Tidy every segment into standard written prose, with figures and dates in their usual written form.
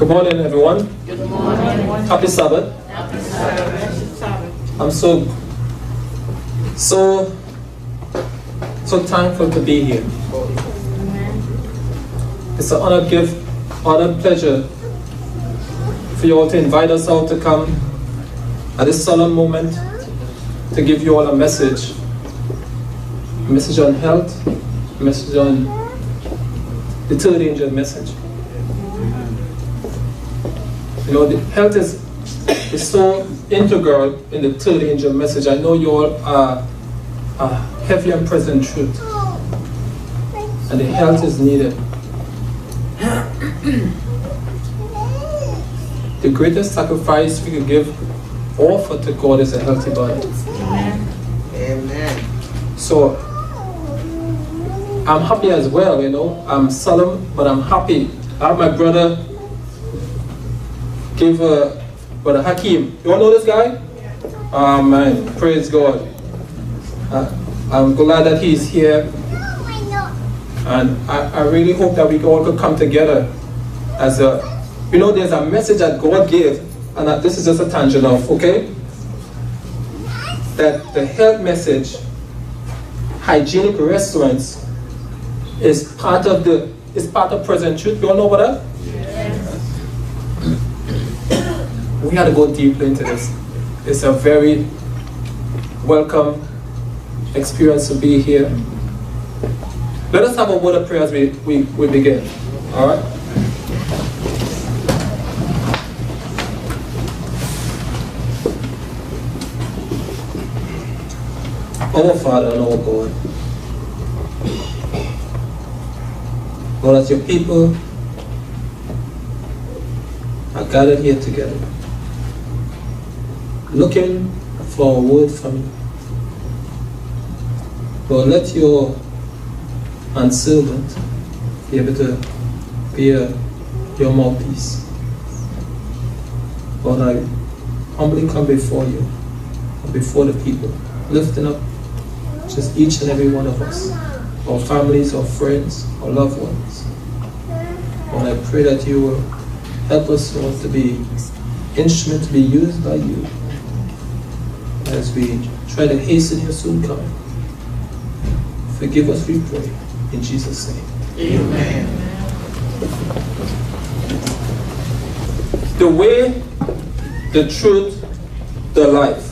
Good morning, everyone. Good morning. Happy Sabbath. Happy Sabbath. I'm so thankful to be here. It's an honor, pleasure for you all to invite us all to come at this solemn moment to give you all a message on health, a message on the third angel message. You know, the health is so integral in the third angel message. I know you all are heavy and present truth, and the health is needed. The greatest sacrifice we could offer to God is a healthy body. Amen. So I'm happy as well, you know. I'm solemn, but I'm happy. I have my brother give Brother Hakeem. You all know this guy? Man, praise God. I'm glad that he's here. And I really hope that we all could come together as there's a message that God gave, and that this is just a tangent of, okay? That the health message, hygienic restaurants, is part of present truth. You all know about that? We had to go deeply into this. It's a very welcome experience to be here. Let us have a word of prayer as we begin. All right? Our Father and our God, Lord, as your people are gathered here together, looking for a word from you. Lord, let your manservant be able to be your mouthpiece. Lord, I humbly come before you, before the people, lifting up just each and every one of us, our families, our friends, our loved ones. Lord, I pray that you will help us, Lord, to be instruments to be used by you as we try to hasten your soon coming. Forgive us, we pray, in Jesus' name. Amen. The way, the truth, the life.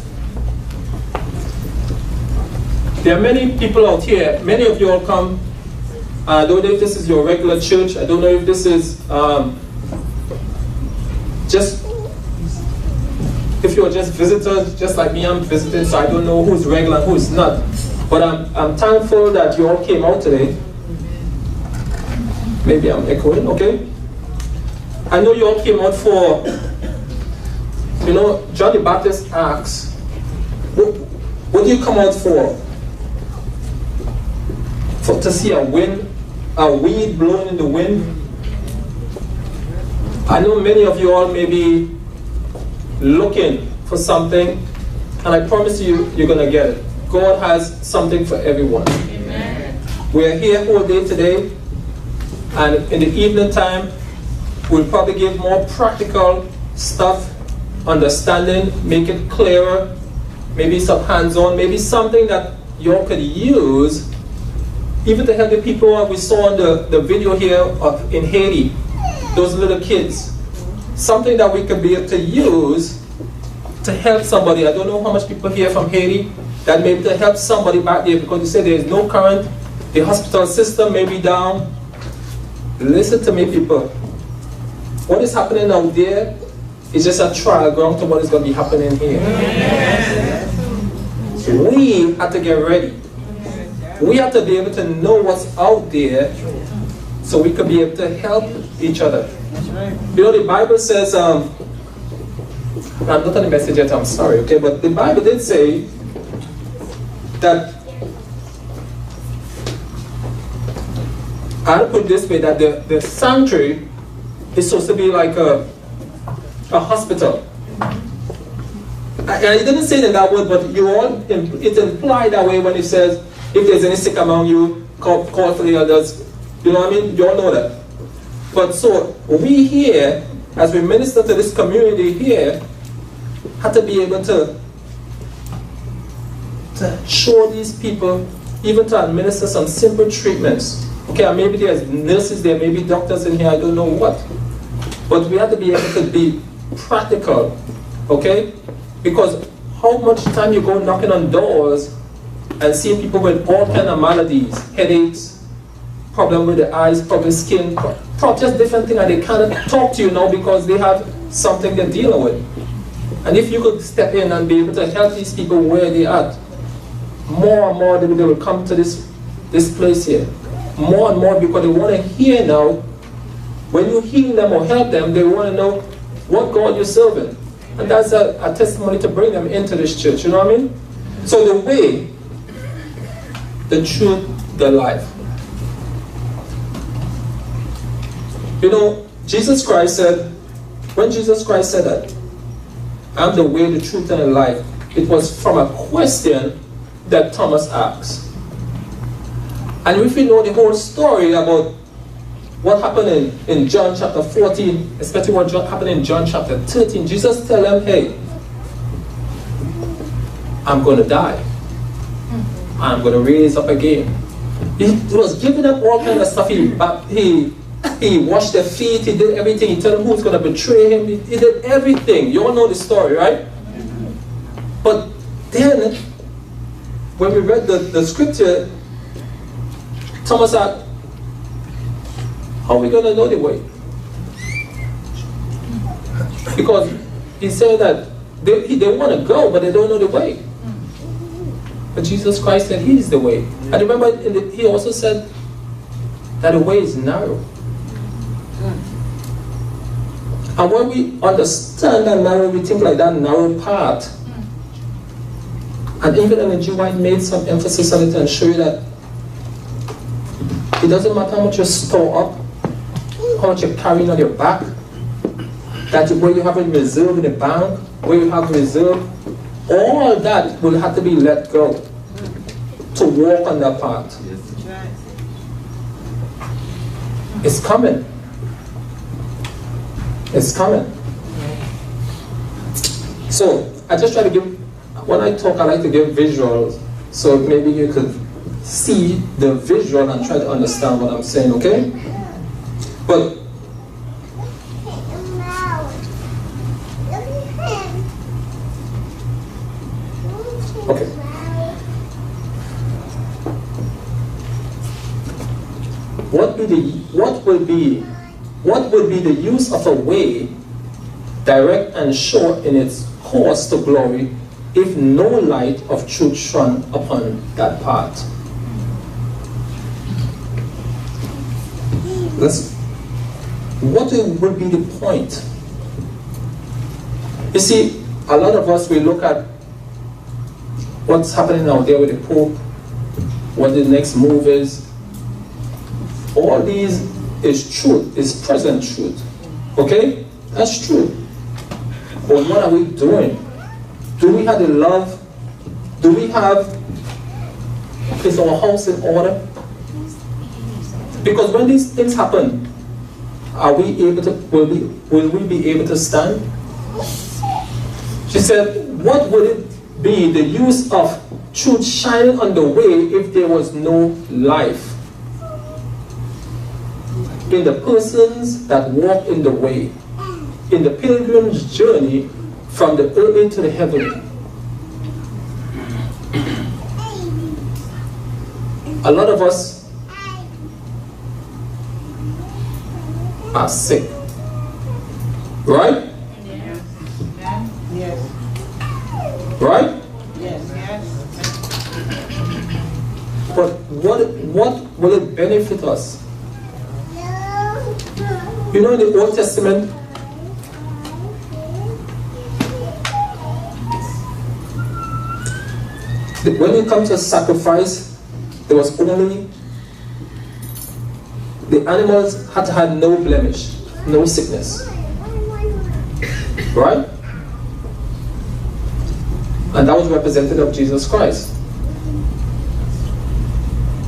There are many people out here, many of you all come. I don't know if this is your regular church. I don't know if this is if you're just visitors, just like me, I'm visiting, so I don't know who's regular and who's not. But I'm thankful that you all came out today. Maybe I'm echoing, okay? I know you all came out for, John the Baptist asks, what do you come out for? To see a weed blowing in the wind? I know many of you all may be looking for something, and I promise you, you're going to get it. God has something for everyone. Amen. We're here all day today, and in the evening time, we'll probably give more practical stuff, understanding, make it clearer, maybe some hands-on, maybe something that you all could use, even to help the people we saw on the video here in Haiti, those little kids. Something that we could be able to use to help somebody. I don't know how much people here from Haiti that may be to help somebody back there, because you say there is no current, the hospital system may be down. Listen to me, people. What is happening out there is just a trial ground to what is going to be happening here. We have to get ready. We have to be able to know what's out there so we can be able to help each other. You know, the Bible says, I'm not on the message yet, I'm sorry, okay? But the Bible did say that, I'll put it this way, that the sanctuary is supposed to be like a hospital. And it didn't say it in that word, but it's implied that way when it says, if there's any sick among you, call for the others. You know what I mean? You all know that. But so, we here as we minister to this community here, had to be able to show these people, even to administer some simple treatments. Okay, and maybe there's nurses there, maybe doctors in here, I don't know what. But we have to be able to be practical, okay? Because how much time you go knocking on doors and seeing people with all kind of maladies, headaches, problem with the eyes, problem skin, just different things, and they cannot talk to you now because they have something they're dealing with. And if you could step in and be able to help these people where they are, more and more they will come to this place here. More and more, because they want to hear now, when you heal them or help them, they want to know what God you're serving. And that's a testimony to bring them into this church, you know what I mean? So the way, the truth, the life. You know, Jesus Christ said, when Jesus Christ said that, I'm the way, the truth, and the life, it was from a question that Thomas asked. And if you know the whole story about what happened in John chapter 14, especially what happened in John chapter 13, Jesus tell them, hey, I'm going to die. I'm going to raise up again. He was giving up all kind of stuff. He washed their feet. He did everything. He told them who's going to betray him. He did everything. You all know the story, right? But then, when we read the scripture, Thomas said, how are we going to know the way? Because he said that they want to go, but they don't know the way. But Jesus Christ said he is the way. And remember, he also said that the way is narrow. And when we understand that narrow, we think like that narrow path. And even Ellen G. White made some emphasis on it and show you that it doesn't matter how much you store up, how much you're carrying on your back, that where you have a reserve in the bank, where you have reserve, all that will have to be let go to walk on that path. It's coming. It's coming. So, I just try to give, when I talk, I like to give visuals, so maybe you could see the visual and try to understand what I'm saying, okay? But, okay. What would be the use of a way, direct and sure in its course to glory, if no light of truth shone upon that path? What would be the point? You see, a lot of us, we look at what's happening out there with the Pope, what the next move is. All these is truth, is present truth. Okay? That's true. But what are we doing? Do we have the love? Do we have, is our house in order? Because when these things happen, are we able to, will we be able to stand? She said, what would it be the use of truth shining on the way if there was no life in the persons that walk in the way, in the pilgrim's journey from the earthly to the heavenly? A lot of us are sick, right? Yes. Right? Yes. But what will it benefit us? You know, in the Old Testament, when it comes to sacrifice, there was only, the animals had to have no blemish, no sickness. Right? And that was representative of Jesus Christ.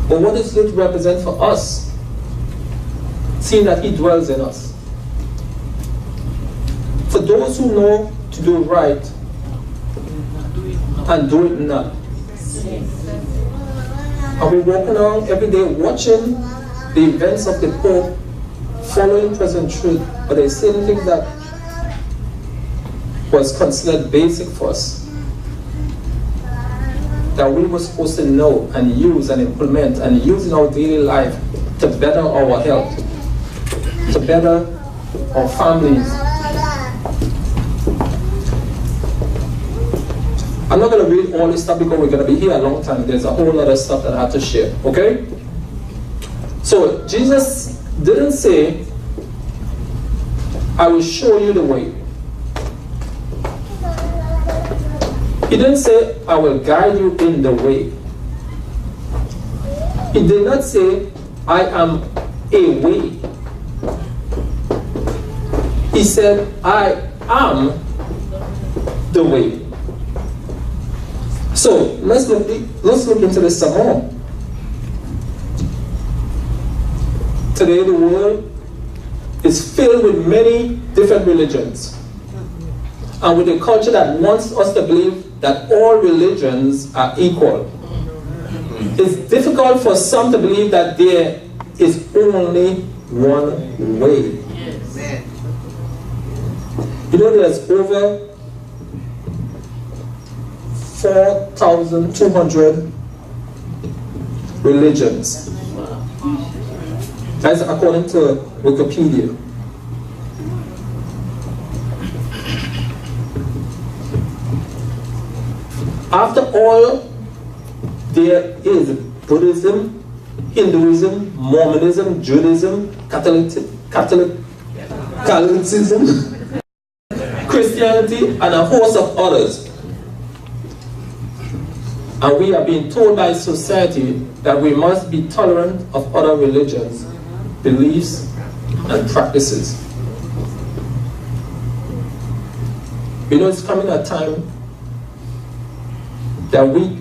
But what does it represent for us? Seeing that He dwells in us. For those who know to do right and do it not. Are we walking around every day watching the events of the Pope, following present truth, but there's certain things that was considered basic for us, that we were supposed to know and use and implement and use in our daily life to better our health, to better our families. I'm not going to read all this stuff because we're going to be here a long time. There's a whole lot of stuff that I have to share, okay? So Jesus didn't say, I will show you the way. He didn't say, I will guide you in the way. He did not say, I am a way. He said, I am the way. So let's look into this some more. Today the world is filled with many different religions, and with a culture that wants us to believe that all religions are equal. It's difficult for some to believe that there is only one way. You know, there's over 4,200 religions. That's according to Wikipedia. After all, there is Buddhism, Hinduism, Mormonism, Judaism, Catholicism, Christianity, and a host of others. And we are being told by society that we must be tolerant of other religions, beliefs, and practices. You know, it's coming a time that we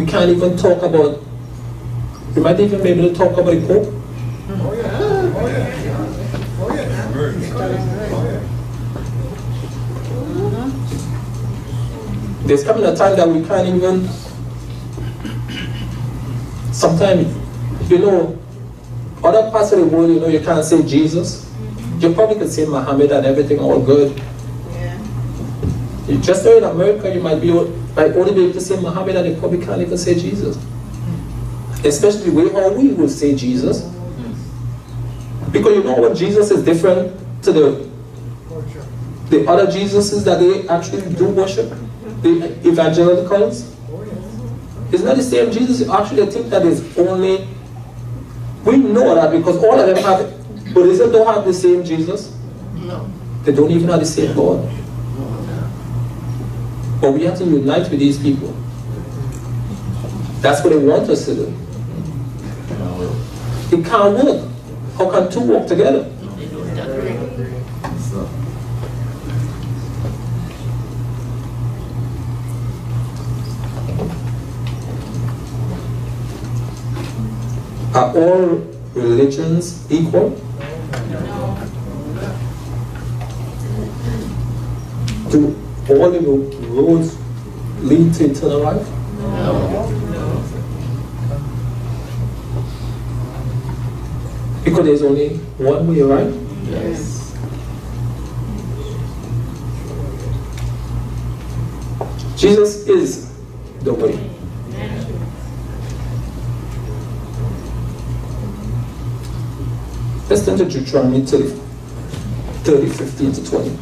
can't even talk about, we might even be able to talk about the Pope. Oh yeah. Oh yeah. Oh yeah. There's coming a time that we can't even, sometimes, you know, other parts of the world, you know, you can't say Jesus. You probably could say Muhammad and everything, all good. Yeah. You just know in America, you might only be able to say Muhammad, and you probably can't even say Jesus. Especially the way how we would say Jesus. Because you know what, Jesus is different to the other Jesuses that they actually do worship, the evangelicals. It's not the same Jesus. You actually think that is only, we know that because all of them have, Buddhism don't have the same Jesus. No. They don't even have the same God. But we have to unite with these people. That's what they want us to do. It can't work. How can two work together? Are all religions equal? Do all the roads lead to eternal life? Because there's only one way, right? Yes. Jesus is the way. Let's turn to Deuteronomy 30, 15 to 20.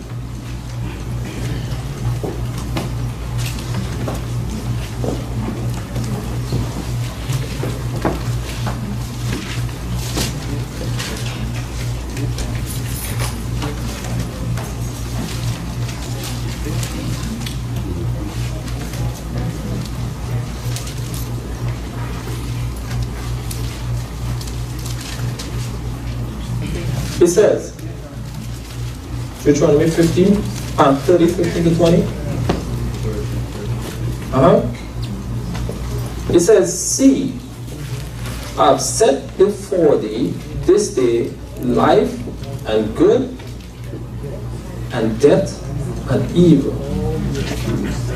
It says, Deuteronomy 30, 15 to 20. It says, see, I have set before thee this day life and good, and death and evil.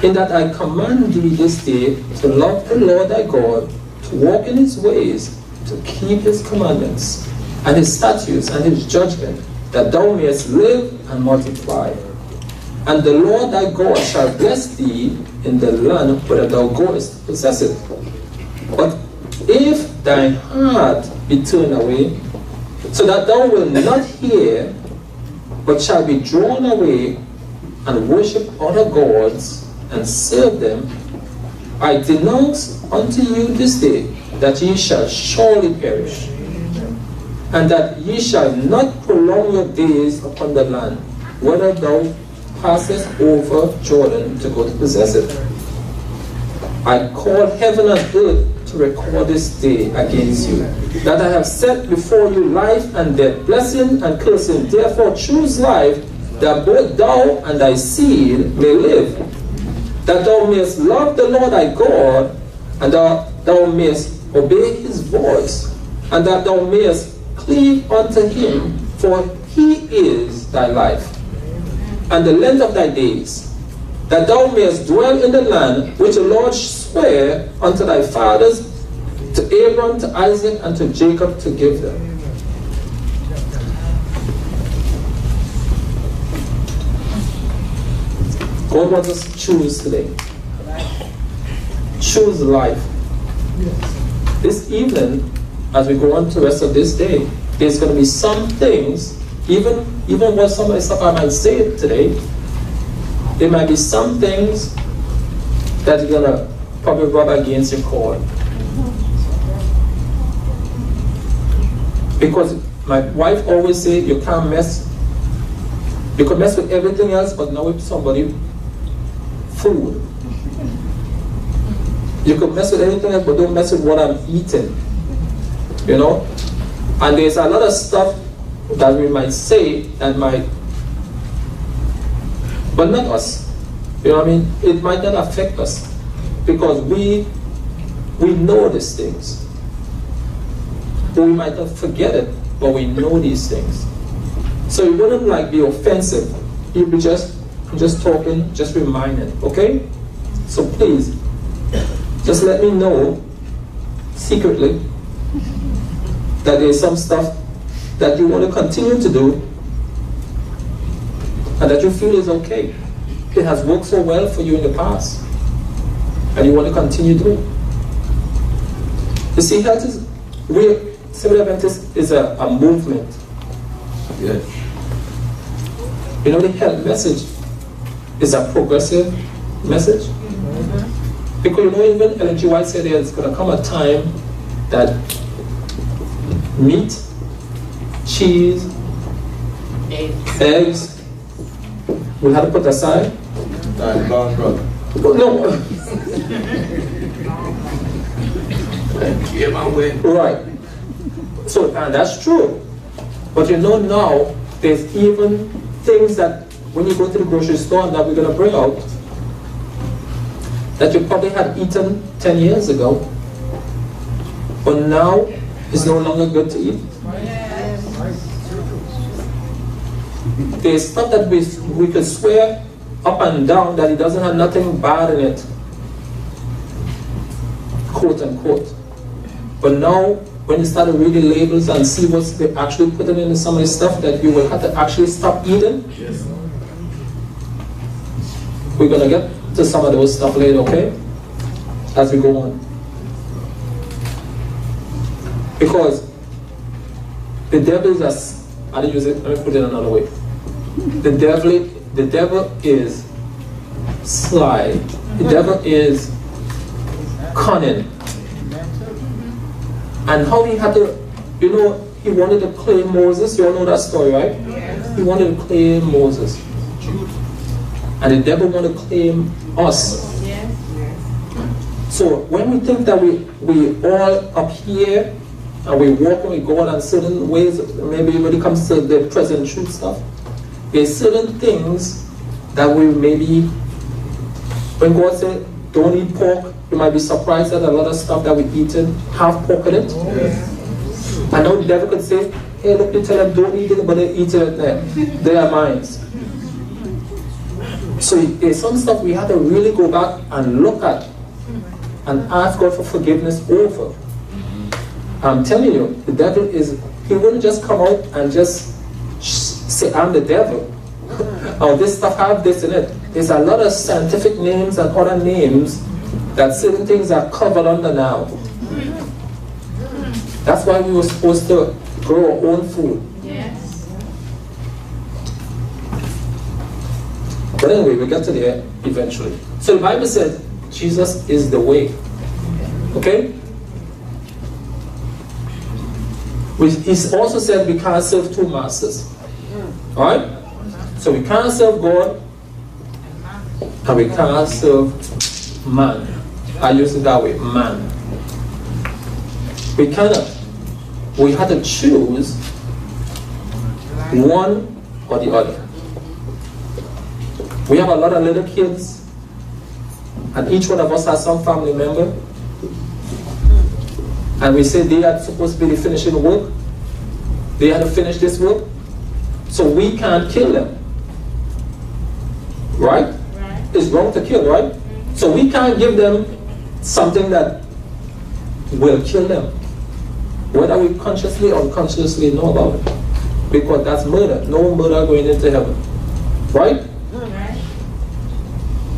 In that I command thee this day to love the Lord thy God, to walk in his ways, to keep his commandments, and his statutes, and his judgment, that thou mayest live and multiply. And the Lord thy God shall bless thee in the land whither thou goest to possess it. But if thy heart be turned away, so that thou wilt not hear, but shall be drawn away, and worship other gods, and serve them, I denounce unto you this day that ye shall surely perish, and that ye shall not prolong your days upon the land, whether thou passest over Jordan to go to possess it. I call heaven and earth to record this day against you, that I have set before you life and death, blessing and cursing. Therefore choose life, that both thou and thy seed may live, that thou mayest love the Lord thy God, and thou mayest obey his voice, and that thou mayest cleave unto him, for he is thy life, and the length of thy days, that thou mayest dwell in the land which the Lord sware unto thy fathers, to Abraham, to Isaac, and to Jacob, to give them. God wants us to choose today. Choose life. This evening, as we go on to the rest of this day, there's going to be some things, even what some of the stuff I might say today, there might be some things that you're going to probably rub against your cord. Because my wife always say, you can't mess, you can mess with everything else, but not with somebody food. You can mess with anything else, but don't mess with what I'm eating. You know? And there's a lot of stuff that we might say that might, but not us. You know what I mean? It might not affect us because we know these things. But we might not forget it, but we know these things. So it wouldn't like be offensive. You'd be just talking, just reminding, okay? So please, just let me know secretly that there's some stuff that you want to continue to do and that you feel is okay. It has worked so well for you in the past and you want to continue doing. You see, health is, Seventh Adventist is a movement. Yes. You know, the health message is a progressive message. Because you know, even Ellen G. White said there's going to come a time that meat, cheese, eggs, we'll have to put aside. No. Right. So, and that's true. But you know now, there's even things that when you go to the grocery store that we're going to bring out that you probably had eaten 10 years ago, but now it's no longer good to eat. There's stuff that we could swear up and down that it doesn't have nothing bad in it, quote unquote. But now, when you start to read the labels and see what's they actually putting in some of the stuff that you will have to actually stop eating, Yes. we're going to get to some of those stuff later, okay? As we go on. Because the devil is I didn't use it, let me put it another way. The devil is sly. The devil is cunning. And how he had to, you know, he wanted to claim Moses. You all know that story, right? Yes. He wanted to claim Moses. And the devil wanted to claim us. Yes. So when we think that we all up here and we walking with God in certain ways, maybe when it comes to the present truth stuff, there's certain things that we maybe, when God said, don't eat pork, you might be surprised that a lot of stuff that we eating have pork in it. Yes. I know the devil could say, hey, look, you tell them don't eat it, but they eat it there. They are mine. So there's some stuff we have to really go back and look at and ask God for forgiveness over. I'm telling you, the devil he wouldn't just come out and just say, I'm the devil. Oh, this stuff have this in it. There's a lot of scientific names and other names that certain things are covered under now. That's why we were supposed to grow our own food. Yes. But anyway, we get to there eventually. So the Bible said Jesus is the way. Okay? He also said we can't serve two masters. Alright? So we can't serve God and we can't serve man. I use it that way, man. We cannot. We had to choose one or the other. We have a lot of little kids, and each one of us has some family member, and we say they are supposed to be finishing work. They had to finish this work, so we can't kill them. Right? It's wrong to kill, right? So we can't give them something that will kill them, whether we consciously or unconsciously know about it, because that's murder. No murder going into heaven, right?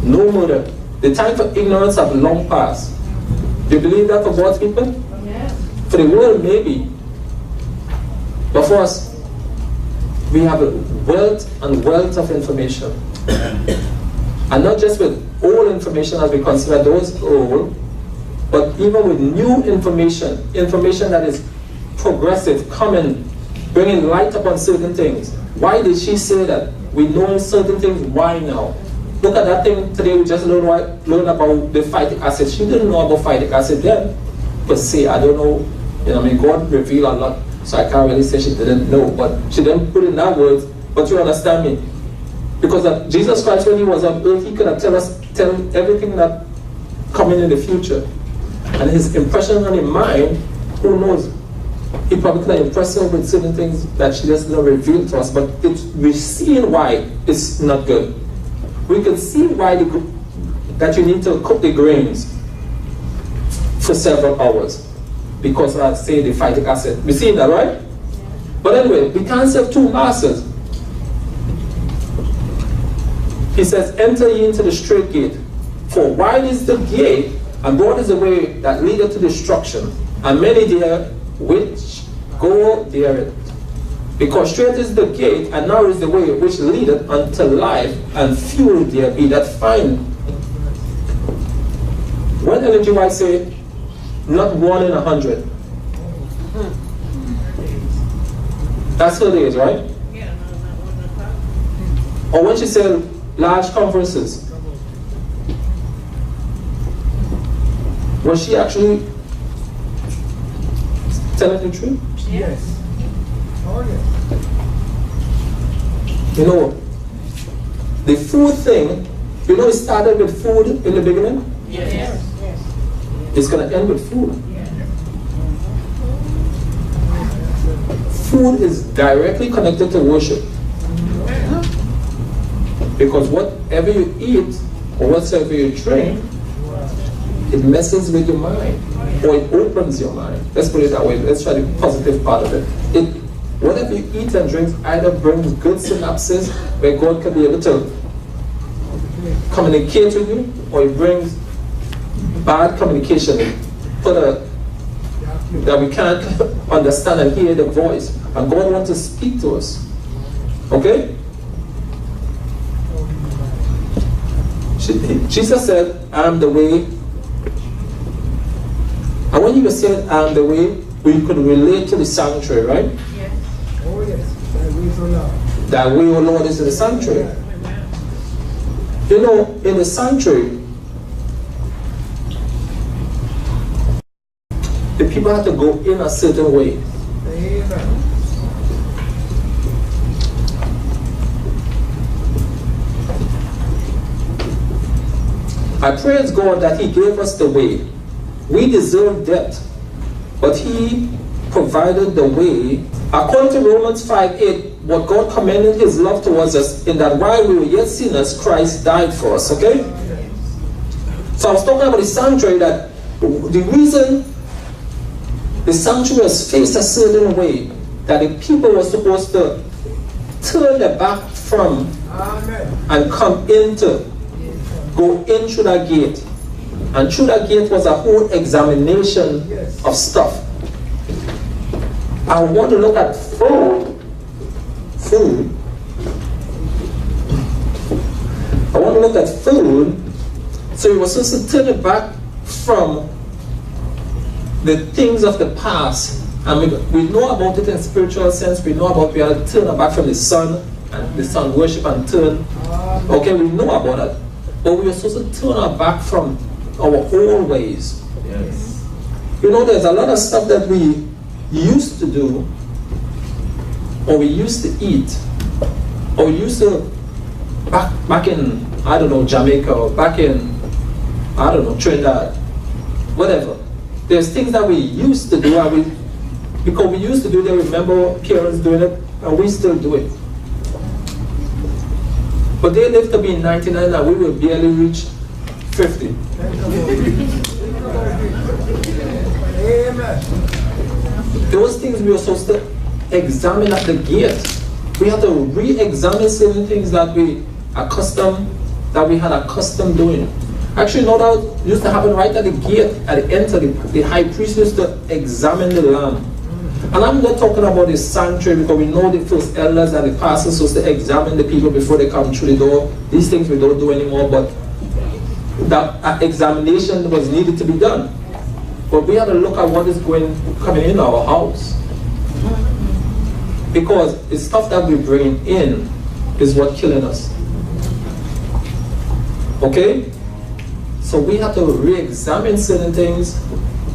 No murder. The time for ignorance have long passed. Do you believe that for God's people? Yes. For the world, maybe. But for us, we have a wealth and wealth of information. And not just with old information as we consider those old, but even with new information, information that is progressive, coming, bringing light upon certain things. Why did she say that? We know certain things, why now? Look at that thing today, we just learned about the phytic acid. She didn't know about phytic acid then. But say, I don't know, God revealed a lot, so I can't really say she didn't know, but she didn't put in that words, but you understand me. Because Jesus Christ, when he was on earth, he could have tell everything that coming in the future. And his impression on his mind, who knows? He probably could have impressed her with certain things that she doesn't reveal to us, but we're seeing why it's not good. We can see why that you need to cook the grains for several hours. Because I say the phytic acid. We see that, right? But anyway, we can't serve two masters. He says, enter ye into the straight gate. For wide is the gate, and broad is the way that leadeth to destruction, and many there which go therein. Because straight is the gate, and narrow is the way which leadeth unto life, and few there be that find. When Ellen G. White say, not 1 in 100. That's what it is, right? Or when she said large conferences, was she actually telling the truth? Yes. Oh, yes. You know, the food thing, it started with food in the beginning? Yes. It's going to end with food. Food is directly connected to worship. Because whatever you eat or whatever you drink, it messes with your mind, or it opens your mind. Let's put it that way. Let's try the positive part of it. Whatever you eat and drink either brings good synapses where God can be able to communicate with you, or it brings bad communication that we can't understand and hear the voice. And God wants to speak to us. Okay? Jesus said, I am the way. And when you said, I am the way, we could relate to the sanctuary, right? Yes. Oh, yes. That way for Lord. That way, O Lord, is in the sanctuary. In the sanctuary, the people have to go in a certain way. Amen. I praise God that He gave us the way. We deserve death, but He provided the way. According to Romans 5:8, what God commended his love towards us, in that while we were yet sinners, Christ died for us, okay? So I was talking about the sanctuary, that the reason the sanctuary was faced a certain way, that the people were supposed to turn their back from and come into, go in through that gate. And through that gate was a whole examination of stuff. I want to look at food. I want to look at food. So we were supposed to turn it back from the things of the past. And we know about it in spiritual sense. We know about we have to turn it back from the sun and the sun worship and turn. Okay, we know about that. But we are supposed to turn our back from our old ways. Yes. You know, there's a lot of stuff that we used to do, or we used to eat, or we used to back in, I don't know, Jamaica, or back in, I don't know, Trinidad, whatever. There's things that we used to do, and because we used to do it, remember our parents doing it, and we still do it. But they lived to be 99 and we will barely reach 50. Amen. Those things we were supposed to examine at the gate. We have to re-examine certain things that we had accustomed doing. Actually, no doubt used to happen right at the gate, at the entry. The high priest used to examine the lamb. And I'm not talking about the sanctuary, because we know the first elders and the pastors supposed to examine the people before they come through the door. These things we don't do anymore, but that examination was needed to be done. But we have to look at what is coming in our house. Because the stuff that we bring in is what killing us. Okay? So we have to re-examine certain things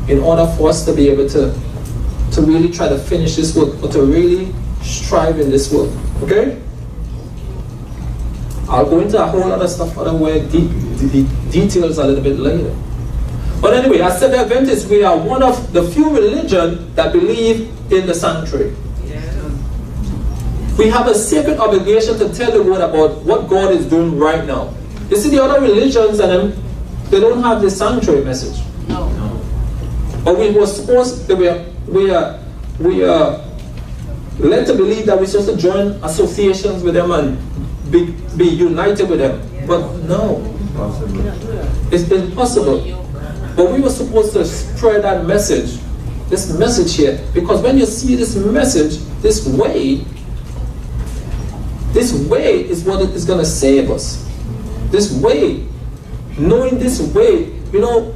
in order for us to be able to really try to finish this work, or to really strive in this work. Okay? I'll go into a whole lot of stuff otherwise, the details a little bit later. But anyway, as Seventh Adventists, we are one of the few religions that believe in the sanctuary. We have a sacred obligation to tell the world about what God is doing right now. You see, the other religions and them, they don't have the sanctuary message. No. But we were supposed to, we are led to believe that we're supposed to join associations with them and be united with them. But no, it's impossible. But we were supposed to spread that message, this message here, because when you see this message, this way is what is going to save us. This way, knowing this way, you know,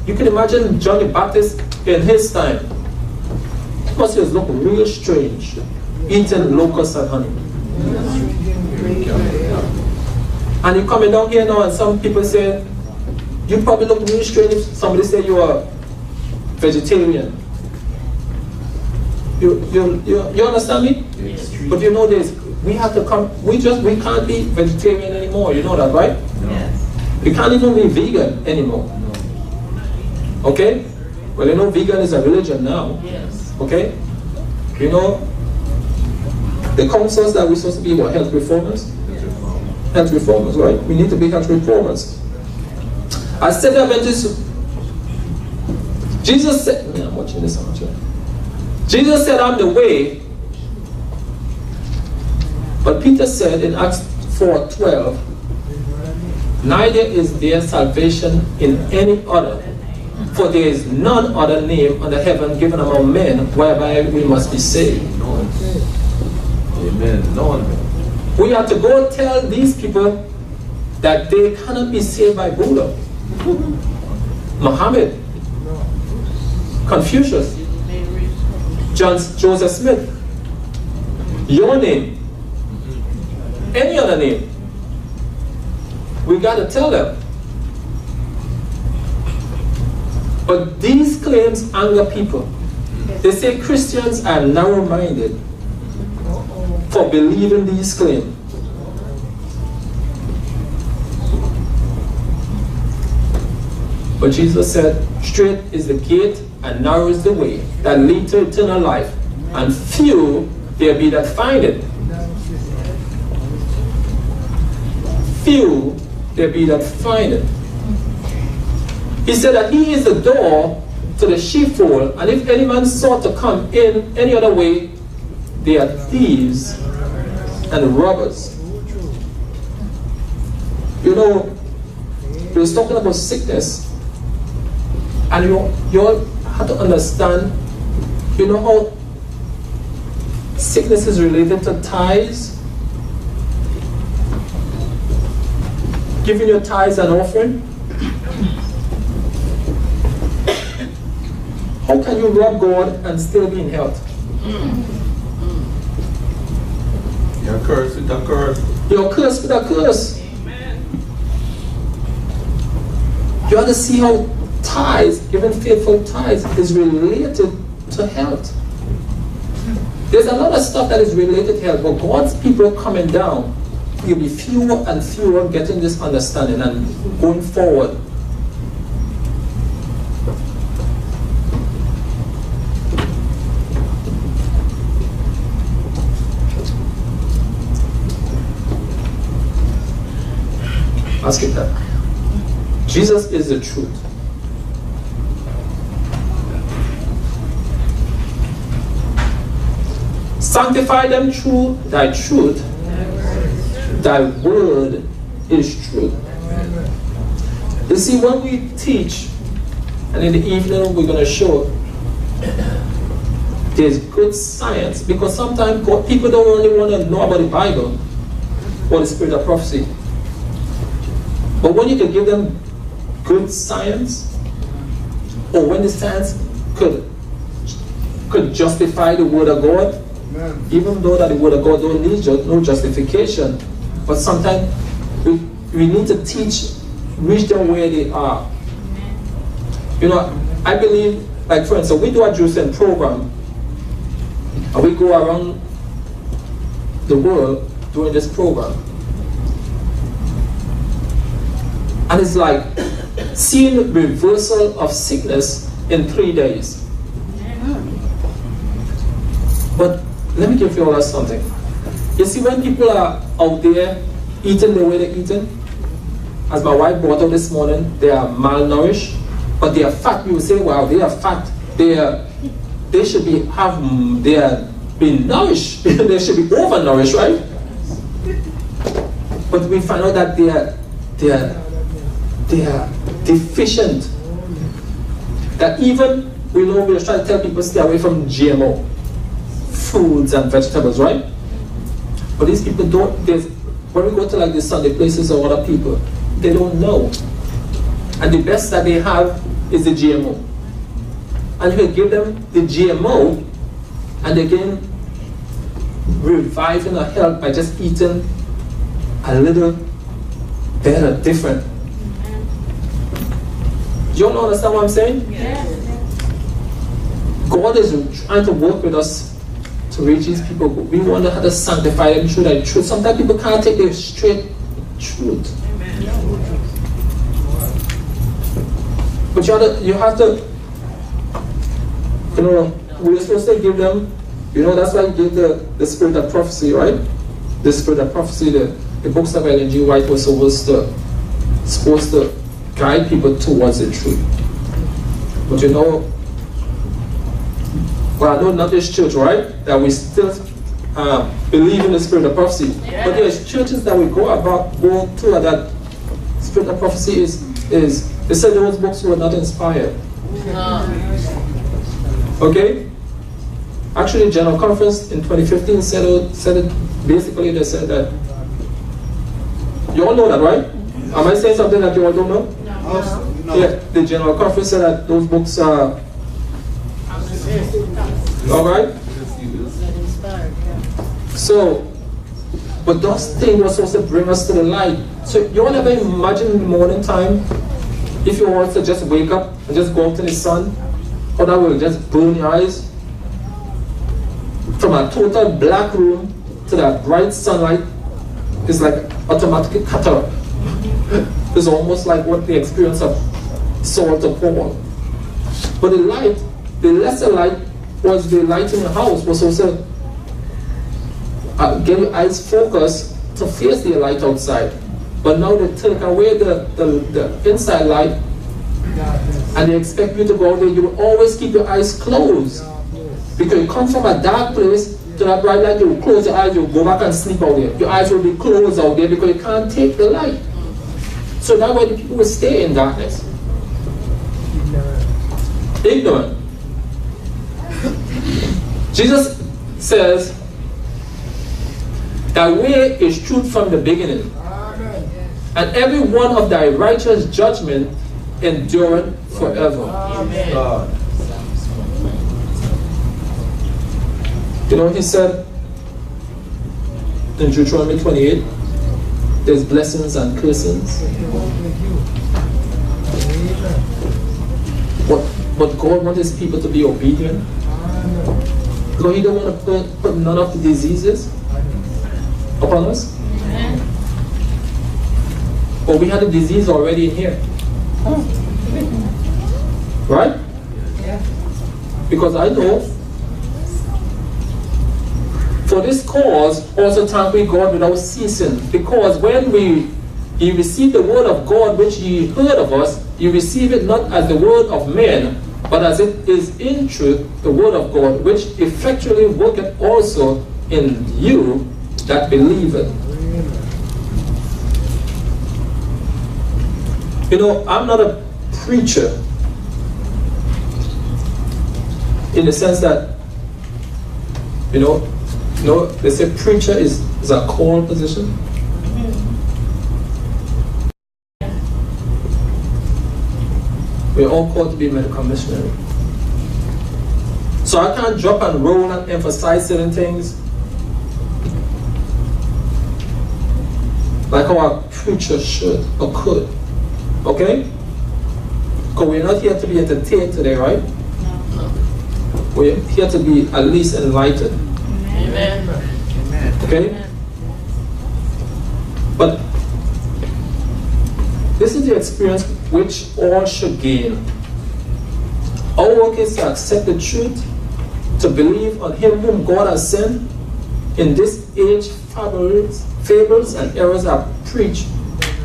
you can imagine John the Baptist in his time. Because he was looking real strange, eating locusts and honey. And you're coming down here now, and some people say, you probably look really strange if somebody say you are vegetarian. You understand me? Yes. But you know this, we have to come, we can't be vegetarian anymore, you know that, right? Yes. We can't even be vegan anymore. Okay? Well, you know, vegan is a religion now. Yes. Okay? You know, the councils that we're supposed to be, what, health reformers? Health reformers, right? We need to be health reformers. I said that when Jesus said, I'm watching this, Jesus said, I'm the way. But Peter said in Acts 4:12, neither is there salvation in any other, for there is none other name under heaven given among men whereby we must be saved. Amen. No one. We have to go tell these people that they cannot be saved by Buddha, Muhammad, Confucius, Joseph Smith, your name, any other name. We got to tell them. But these claims anger people. They say Christians are narrow-minded for believing these claims. But Jesus said, straight is the gate and narrow is the way that lead to eternal life, and few there be that find it. few there be that find it. He said that he is the door to the sheepfold, and if any man sought to come in any other way, they are thieves and robbers. You know, he was talking about sickness, and you all have to understand, you know how sickness is related to tithes? Giving your tithes and offering? How can you rob God and still be in health? You're cursed with a curse. You're cursed with a curse. You have to see how tithes, giving faithful tithes, is related to health. There's a lot of stuff that is related to health, but God's people coming down, you'll be fewer and fewer getting this understanding and going forward. Ask it that. Jesus is the truth. Sanctify them through thy truth. Thy word is truth. You see, when we teach, and in the evening we're going to show, there's good science, because sometimes people don't only want to know about the Bible or the spirit of prophecy. But when you can give them good science, or when the science could justify the word of God, Amen. even though that the word of God don't need no justification, but sometimes we need to reach them where they are. You know, I believe, like for instance, we do a Jerusalem program, and we go around the world doing this program. And it's like seeing reversal of sickness in 3 days. But let me give you all something. You see, when people are out there eating the way they're eating, as my wife brought out this morning, they are malnourished, but they are fat. You will say, wow, they are fat. They should be being nourished. They should be overnourished, right? But we find out that they are deficient. That even, we know we're trying to tell people stay away from GMO foods and vegetables, right? But these people don't, when we go to like the Sunday places or other people, they don't know. And the best that they have is the GMO. And if you give them the GMO, and they can revive in their health by just eating a little better, different. You all understand what I'm saying? Yes. God is trying to work with us to reach these people. We want to have to sanctify them through that truth. Sometimes people can't take the straight truth. But you have to, you know, we're supposed to give them, you know, that's why you give the spirit of prophecy, right? The spirit of prophecy, the books of Ellen G. White was supposed to guide people towards the truth. But you know, well, I know not this church, right? That we still believe in the spirit of prophecy. Yeah. But there's churches that we go to that spirit of prophecy is they said those books were not inspired. Okay? Actually, General Conference in 2015 said it basically. They said that, you all know that, right? Am I saying something that you all don't know? No. Yeah, the General Conference said that those books are alright? So, but those things were supposed to bring us to the light. So you all ever imagine in the morning time, if you want to just wake up and just go out to the sun, how that will just burn your eyes? From a total black room to that bright sunlight, it's like automatic cataract. It's almost like what the experience of Saul to Paul. But the light, the lesser light, was the light in the house, was also get your eyes focused to face the light outside. But now they take away the inside light and they expect you to go out there. You will always keep your eyes closed. Because you come from a dark place to that bright light, you will close your eyes, you will go back and sleep out there. Your eyes will be closed out there because you can't take the light. So that way the people will stay in darkness. Ignorant. Jesus says that way is truth from the beginning. And every one of thy righteous judgment endureth forever. God. You know, he said in Deuteronomy 28, there's blessings and cursings. But God wants his people to be obedient. Because he don't want to put none of the diseases upon us. But we had a disease already in here. Right? Because I know for this cause also thank we God without ceasing. Because when ye receive the word of God which ye heard of us, you receive it not as the word of men, but as it is in truth the word of God, which effectually worketh also in you that believeth. You know, I'm not a preacher in the sense that, you know, they say preacher is a called position. We're all called to be medical missionary. So I can't drop and roll and emphasize certain things like how a preacher should or could. Okay? Because we're not here to be entertained today, right? No. We're here to be at least enlightened. Amen. Okay? Amen. But this is the experience which all should gain. Our work is to accept the truth, to believe on him whom God has sent. In this age, fables and errors are preached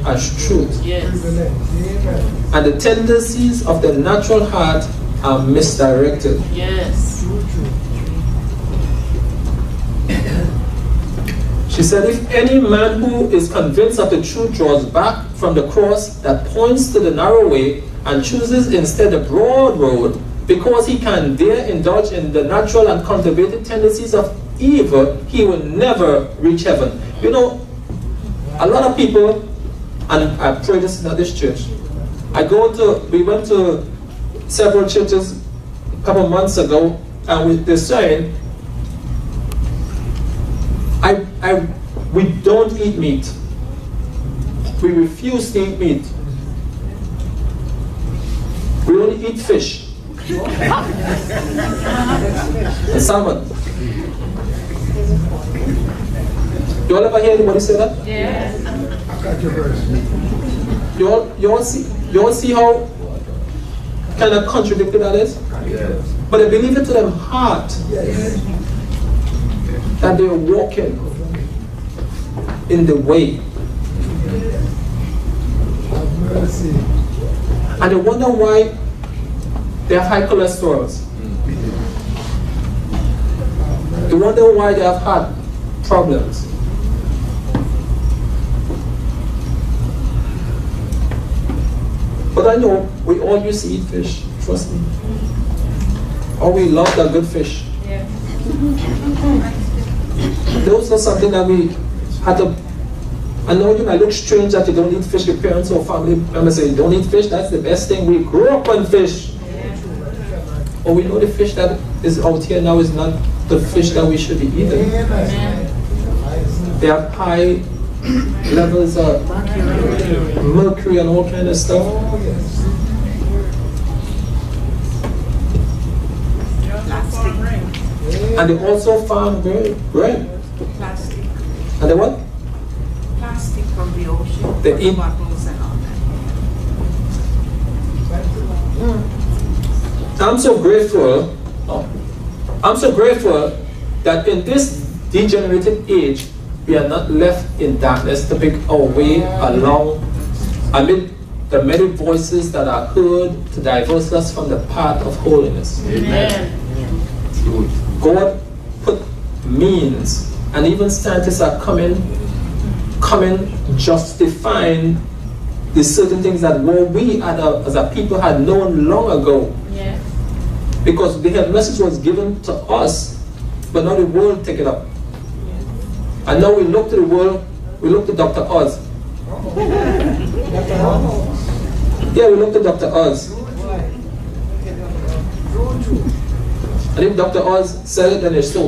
as truth. Yes. And the tendencies of the natural heart are misdirected. Yes. She said, if any man who is convinced of the truth draws back from the cross that points to the narrow way and chooses instead the broad road, because he can there indulge in the natural and cultivated tendencies of evil, he will never reach heaven. You know, a lot of people, and I pray this in this church, we went to several churches a couple months ago, and they're saying, we don't eat meat. We refuse to eat meat. We only eat fish. And salmon. You all ever hear anybody say that? Yes. I got your verse. You all see how kind of contradictory that is? Yes. But they believe it to their heart Yes. that they're walking in the way. Have mercy. And they wonder why they have high cholesterol. They wonder why they have heart problems. But I know we all used to eat fish, trust me. Or we love that good fish. Yes. Those are something that we had to. I know you might look strange that you don't eat fish. Your parents or family members say you don't eat fish. That's the best thing. We grew up on fish. But we know the fish that is out here now is not the fish that we should be eating. Amen. They have high levels of mercury and all kind of stuff. Oh, yes. And they also farm bread. Plastic. And they what? Plastic from the ocean. They eat. Bottles and all that. I'm so grateful. I'm so grateful that in this degenerated age, we are not left in darkness to pick our way along amid the many voices that are heard to divert us from the path of holiness. Amen. God put means, and even scientists are coming justifying the certain things that we as a people had known long ago. Yes. Because the message was given to us, but now the world take it up. And now we look to the world, we look to Dr. Oz. Yeah, we look to Dr. Oz. And if Dr. Oz said it, then it's so.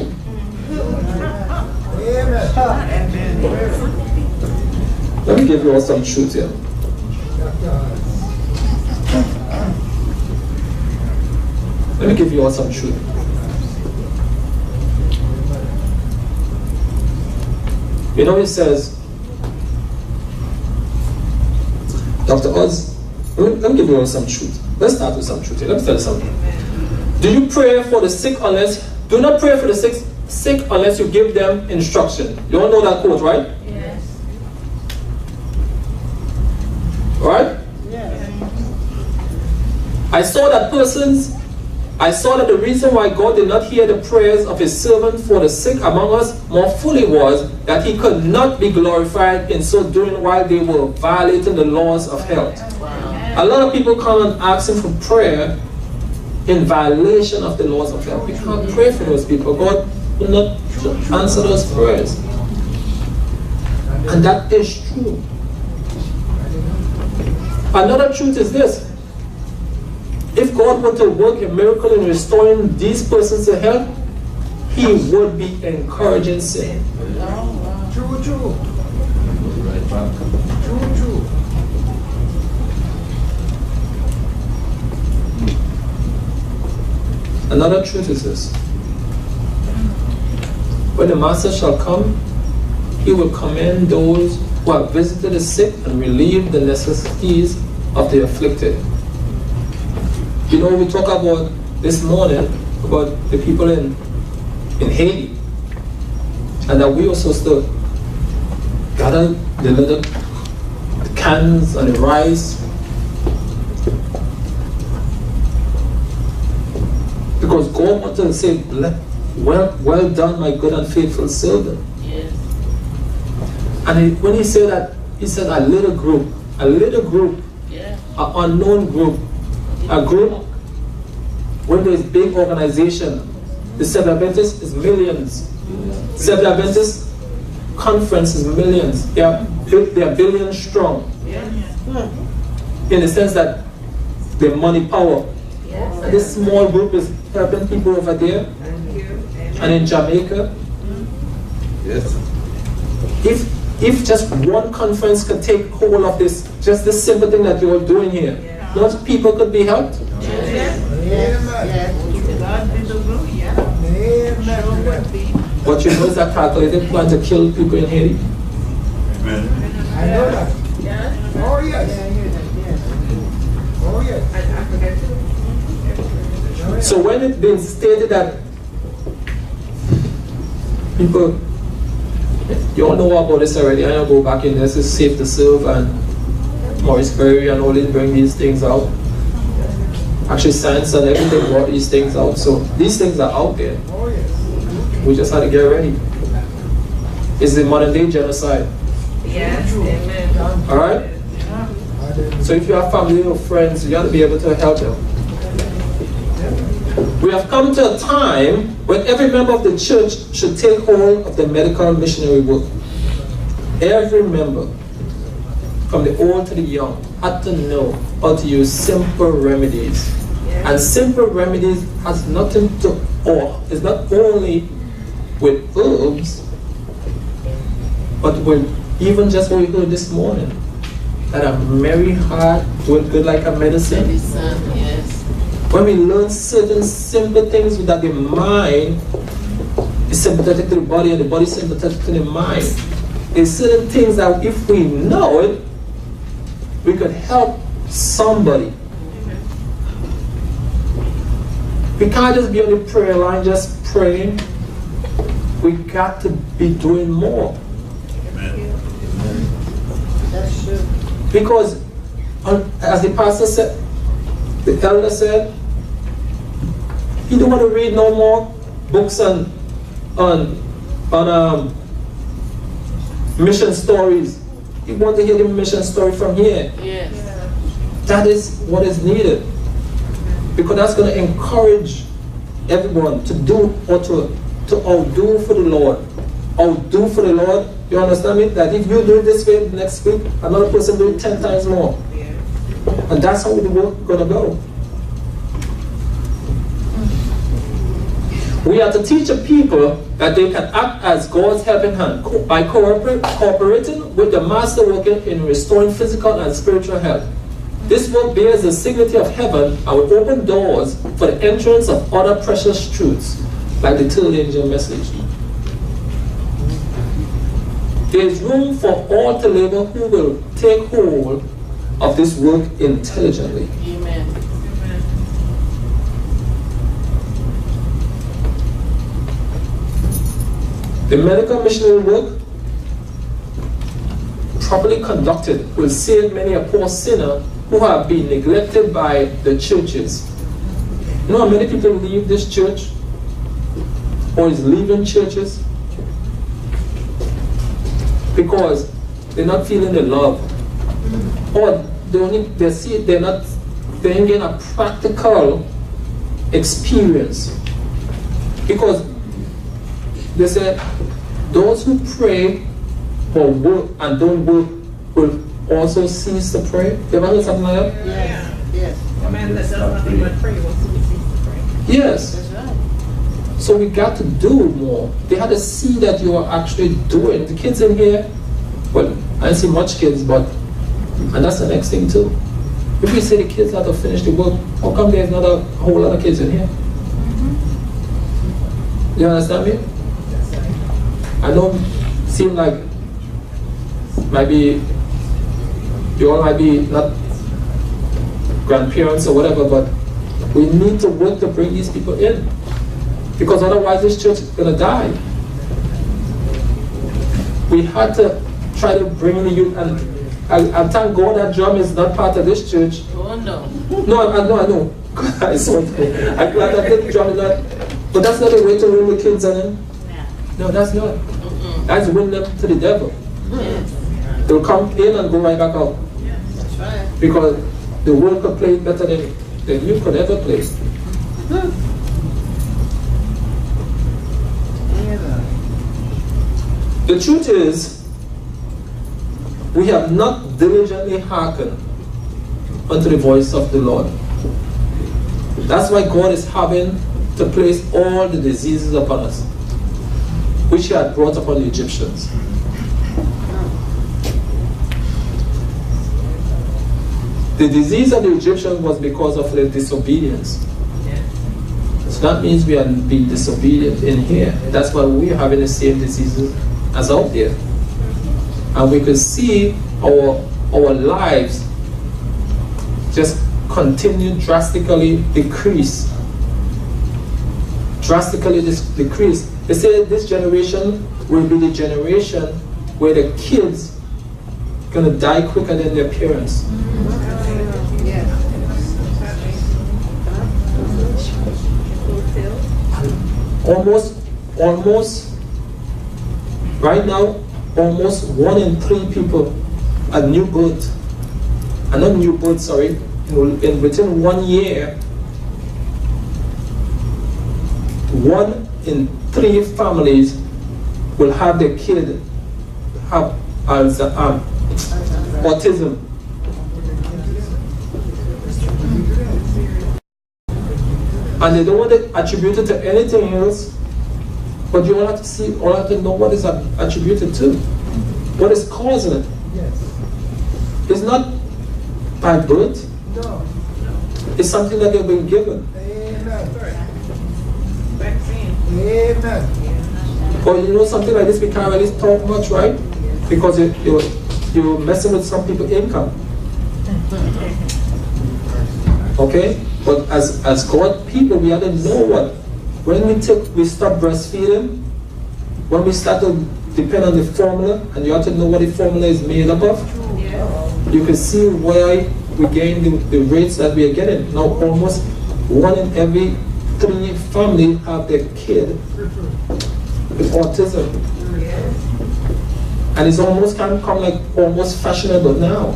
Let me give you all some truth here. Let me give you all some truth. You know, it says, Dr. Oz, let me give you all some truth. Let's start with some truth here. Let me tell you something. Do you pray for the sick do not pray for the sick unless you give them instruction? You all know that quote, right? Yes. Right? Yes. I saw that the reason why God did not hear the prayers of his servant for the sick among us more fully was that he could not be glorified in so doing while they were violating the laws of health. A lot of people come and ask him for prayer in violation of the laws of health. We can't pray for those people. God will not answer those prayers. And that is true. Another truth is this. If God were to work a miracle in restoring these persons to health, he would be encouraging sin. True. Another truth is this. When the Master shall come, he will commend those who have visited the sick and relieve the necessities of the afflicted. You know, we talk about this morning about the people in Haiti, and that we were supposed to gather the cans and the rice, because God wanted to say, well done, my good and faithful servant. Yes. And when he said that, he said a little group, Yeah. an unknown group, a group when there's big organization. The Seventh Adventist is millions. Seventh Adventist conference is millions. They are billions strong. In the sense that they're money power. Yes. And this small group is helping people over there and in Jamaica. Yes. If just one conference could take hold of this, just this simple thing that you're doing here, those people could be helped. But you know, it's a calculated plan to kill people in Haiti. Amen. I know that. Oh, yes. Oh, yes. So when it's been stated that people, you all know about this already, I don't go back in this, it's safe to serve, and Maurice Berry and all didn't bring these things out. Actually, science and everything brought these things out. So these things are out there. Oh, yes. We just had to get ready. It's the modern day genocide. Yes. Amen. Alright? So if you have family or friends, you have to be able to help them. We have come to a time when every member of the church should take hold of the medical missionary work. Every member, from the old to the young, had to know how to use simple remedies. And simple remedies has nothing to, or is not only with herbs, but with even just what we heard this morning, that a merry heart doeth good like a medicine. Medicine, yes. When we learn certain simple things that the mind is sympathetic to the body and the body is sympathetic to the mind, there's certain things that if we know it, we could help somebody. We can't just be on the prayer line just praying. We got to be doing more. Because, as the pastor said, the elder said, he don't want to read no more books on mission stories. He wants to hear the mission story from here. Yes. That is what is needed. Because that's going to encourage everyone to do or to outdo for the Lord. Outdo for the Lord. You understand me? That if you do it this way next week, another person do it 10 times more. And that's how the work going to go. We are to teach the people that they can act as God's helping hand by cooperating with the Master working in restoring physical and spiritual health. This work bears the signature of heaven and will open doors for the entrance of other precious truths, like the third angel message. There is room for all to labor who will take hold of this work intelligently. Amen. The medical missionary work, properly conducted, will save many a poor sinner who have been neglected by the churches. You know how many people leave this church or is leaving churches because they're not feeling the love, or they see they're ain't getting a practical experience. Because they said those who pray or work and don't work will also cease to pray. You ever heard something like that? Yeah. Yes. A man that does nothing but pray will cease to pray. Yes. That's right. So we got to do more. They had to see that you are actually doing. The kids in here, well, I don't see much kids, but, and that's the next thing too. If we say the kids have to finish the work, how come there's not a whole lot of kids in here? You understand me? I don't seem like maybe you all might be not grandparents or whatever, but we need to work to bring these people in, because otherwise this church is going to die. We had to try to bring in the youth, and I thank God that drum is not part of this church. Oh no. No, I know. I saw it. I'm glad that the drum is not, but that's not the way to win the kids in. No, that's not. That's win them to the devil. They'll come in and go right back out. That's right. Because the world could play better than you could ever play. The truth is, we have not diligently hearkened unto the voice of the Lord. That's why God is having to place all the diseases upon us, which He had brought upon the Egyptians. The disease of the Egyptians was because of their disobedience. So that means we are being disobedient in here. That's why we are having the same diseases as out there. And we can see our lives just continue drastically decrease. Drastically decrease. They say this generation will be the generation where the kids are going to die quicker than their parents. Almost, right now, almost 1 in 3 people are new birth. Not new birth, sorry. Within 1 year, 1 in 3 families will have their kid have autism. And they don't want to attribute it to anything else, but you all have to know what is attributed to, what is causing it. Yes. It's not by birth. No. It's something that they've been given. Amen. Vaccine. Amen. But you know, something like this we can't really talk much, right? Because you're messing with some people's income. Okay? But as God people, we have to know what. When we stop breastfeeding, when we start to depend on the formula, and you have to know what the formula is made up of. Yeah. You can see why we gain the rates that we are getting. Now almost 1 in every 3 family have their kid with autism. And it's almost kind of come like almost fashionable now.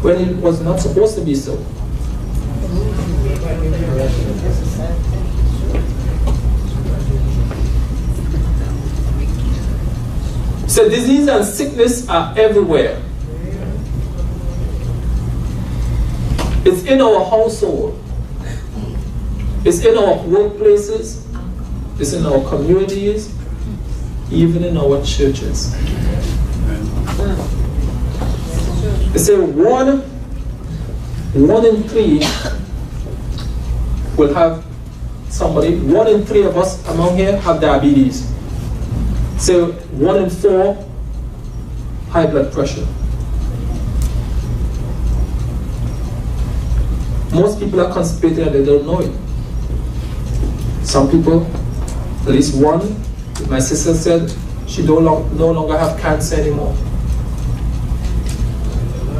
When it was not supposed to be so. So disease and sickness are everywhere. It's in our household. It's in our workplaces. It's in our communities. Even in our churches. They say one in 3 will have somebody. 1 in 3 of us among here have diabetes. So 1 in 4 high blood pressure. Most people are constipated and they don't know it. Some people, at least one, my sister said she no longer have cancer anymore.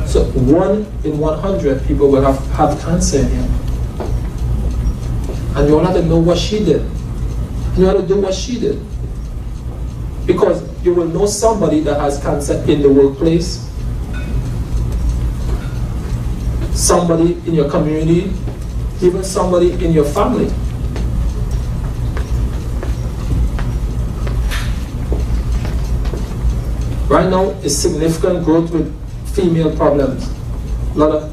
So 1 in 100 people will have cancer in here. And you all have to know what she did. You have to do what she did. Because you will know somebody that has cancer in the workplace, somebody in your community, even somebody in your family. Right now, is significant growth with female problems. A lot of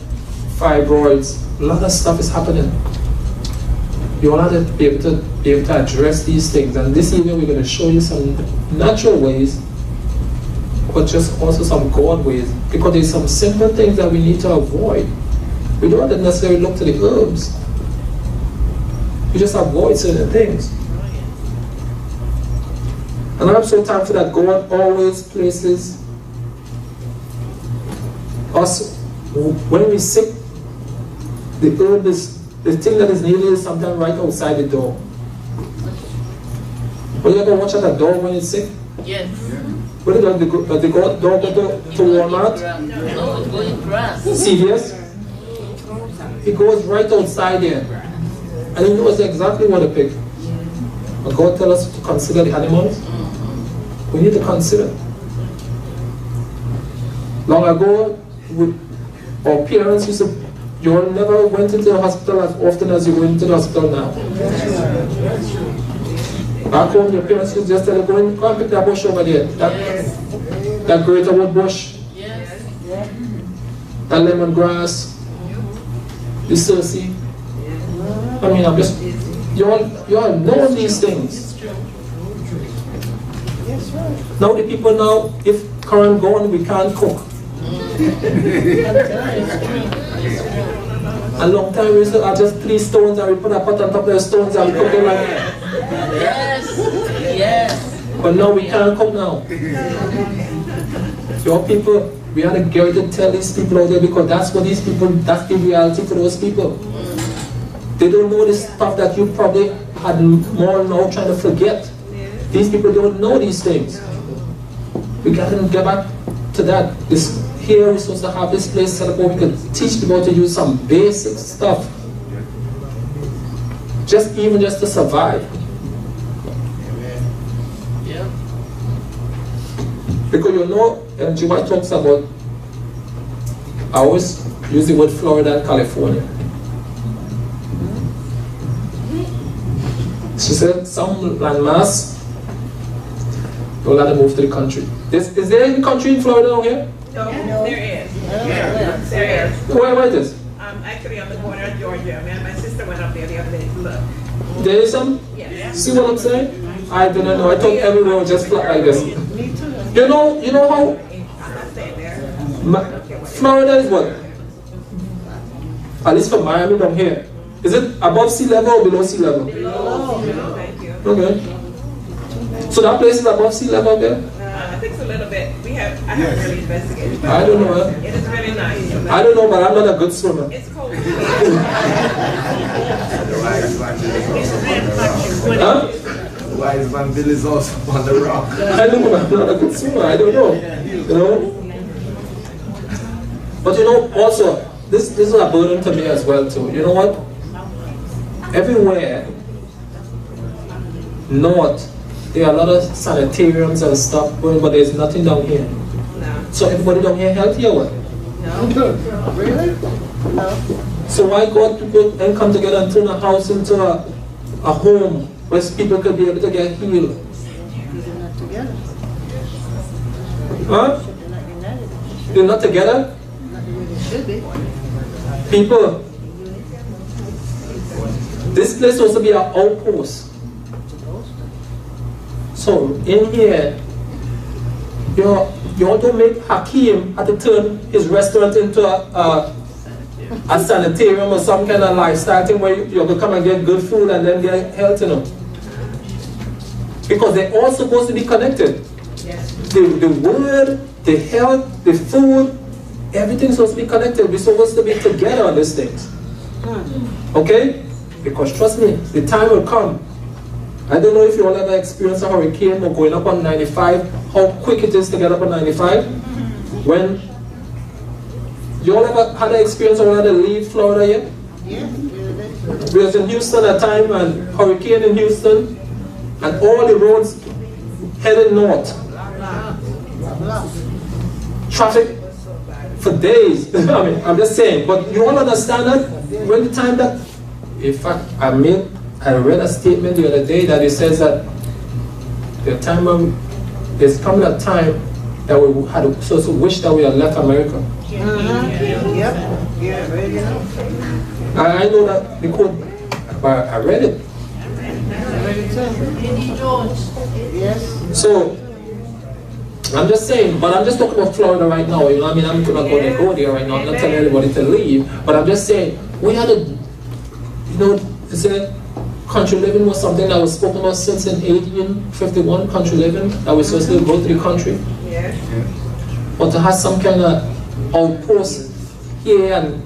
fibroids, a lot of stuff is happening. You all have to be able to address these things. And this evening, we're going to show you some natural ways, but just also some God ways. Because there's some simple things that we need to avoid. We don't have to necessarily look to the herbs. We just avoid certain things. And I'm so thankful that God always places us, when we're sick, the herb is, the thing that is needed is sometimes right outside the door. When you ever watch at a dog when it's sick? Yes. Where did the dog go to Walmart? No, it's going grass. CVS? He goes right outside there. And he knows exactly what to pick. But God tells us to consider the animals. We need to consider. Long ago, our parents used to, you all never went into the hospital as often as you go into the hospital now. Back home, your parents used to just tell you, go and pick that bush over there. That greater wood bush. Yes. That lemongrass. The Cersei. I mean, I'm just, you all know these things. Now the people now, if current gone, we can't cook. A long time we used to have just 3 stones and we put a pot on top of the stones and we cook it like that. Yes. Yes. But now we can't cook now. Your people, we have to get to tell these people out there because that's what these people, that's the reality for those people. They don't know this stuff that you probably had more now trying to forget. These people don't know these things. We got to get back to that. Here we're supposed to have this place set up where we can teach people to use some basic stuff. Just to survive. Yeah. Because you know, and G.Y. talks about, I always use the word Florida and California. She said some landmass don't let them move to the country. Is there any country in Florida down here? No, there is. There is. Where is this? Actually on the border of Georgia. My sister went up there the other day to look. There is some? Yes. See what I'm saying? I don't know. I thought everywhere was just flat like this. You know how I'm not staying there. Florida is what? At least for Miami down here. Is it above sea level or below sea level? Below. Thank you. Okay. So that place is above sea level there? I think it's a little bit. I haven't really investigated. I don't know. It is really nice. I don't know, but I'm not a good swimmer. It's cold. Huh? Wise man Bill is also on the rock. I don't know, I'm not a good swimmer. I don't know. You know? But you know, also, this is a burden to me as well too. You know what? Everywhere north, there are a lot of sanitariums and stuff, but there's nothing down here. No. So everybody down here healthy or what? No. Really? No. So why God people and come together and turn a house into a home where people could be able to get healed? They're not together. Huh? They're not united. They're not together? Not the way they should be. People, this place was to be an outpost. So in here, you want to make Hakeem have to turn his restaurant into a sanitarium or some kind of lifestyle thing where you're going to come and get good food and then get health, you know. Because they're all supposed to be connected. Yes. The word, the health, the food, everything's supposed to be connected. We're supposed to be together on these things. Okay? Because trust me, the time will come. I don't know if you all ever experienced a hurricane or going up on 95, how quick it is to get up on 95. When you all ever had an experience or had to leave Florida yet? Yeah. We was in Houston at the time, and hurricane in Houston, and all the roads headed north. Traffic for days. I mean, I'm just saying, but you all understand that when the time that, in fact, I read a statement the other day that it says that the time when there's coming a time that we had to wish that we had left America. Yep. Yeah, ready to know. I know that the quote, but I read it. Ready to. Yes. So I'm just saying, but I'm just talking about Florida right now. You know, I mean, I'm not going to go there right now. I'm not telling anybody to leave, but I'm just saying we had a, you know, it's a country living was something that was spoken about since in 1851. Country living that we're supposed to go to the country, Yes. but to have some kind of outpost here, and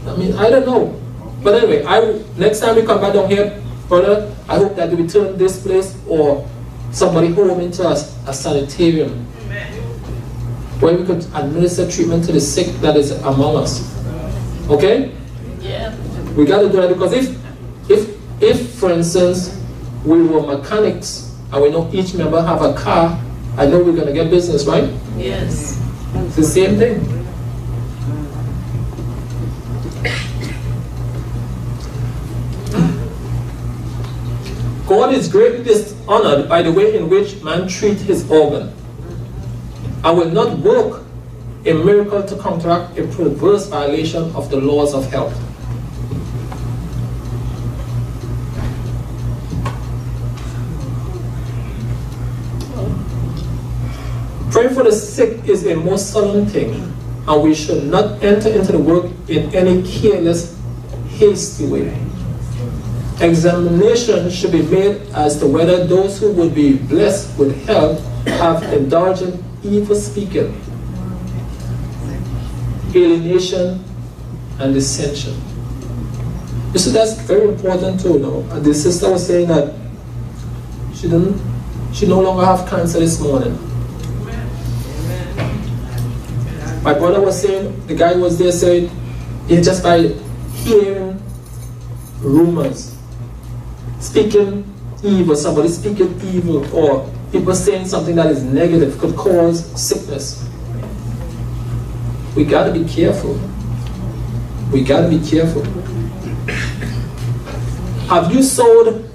I mean, I don't know. But anyway, next time we come back down here, brother, I hope that we turn this place or somebody home into a sanitarium where we could administer treatment to the sick that is among us. Okay? Yeah. We got to do that, because if for instance we were mechanics and we know each member have a car, I know we're going to get business, right? Yes. It's the same thing. God is greatly dishonored by the way in which man treats his organ, and will not work a miracle to counteract a perverse violation of the laws of health. Praying for the sick is a most solemn thing, and we should not enter into the work in any careless, hasty way. Examination should be made as to whether those who would be blessed with health have indulged in evil speaking, alienation, and dissension. You see, that's very important too. You know, the sister was saying that she no longer have cancer this morning. My brother was saying, the guy was there saying, yeah, just by hearing rumors, speaking evil, somebody speaking evil, or people saying something that is negative could cause sickness. We got to be careful. We got to be careful. Have you sowed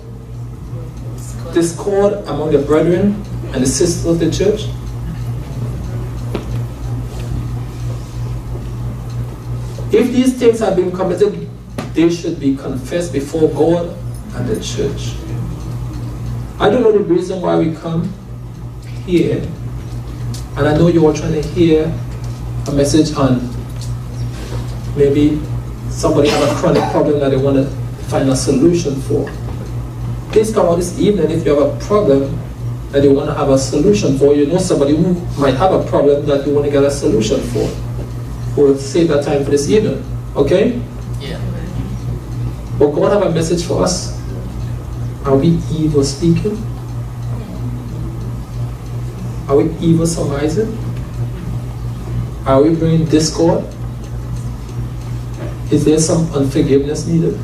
discord among the brethren and the sisters of the church? If these things have been committed, they should be confessed before God and the church. I don't know the reason why we come here, and I know you're all trying to hear a message on maybe somebody have a chronic problem that they want to find a solution for. Please come out this evening if you have a problem that you want to have a solution for. You know somebody who might have a problem that you want to get a solution for. We'll save that time for this evening, okay? Yeah. But God have a message for us. Are we evil speaking? Are we evil surmising? Are we bringing discord? Is there some unforgiveness needed?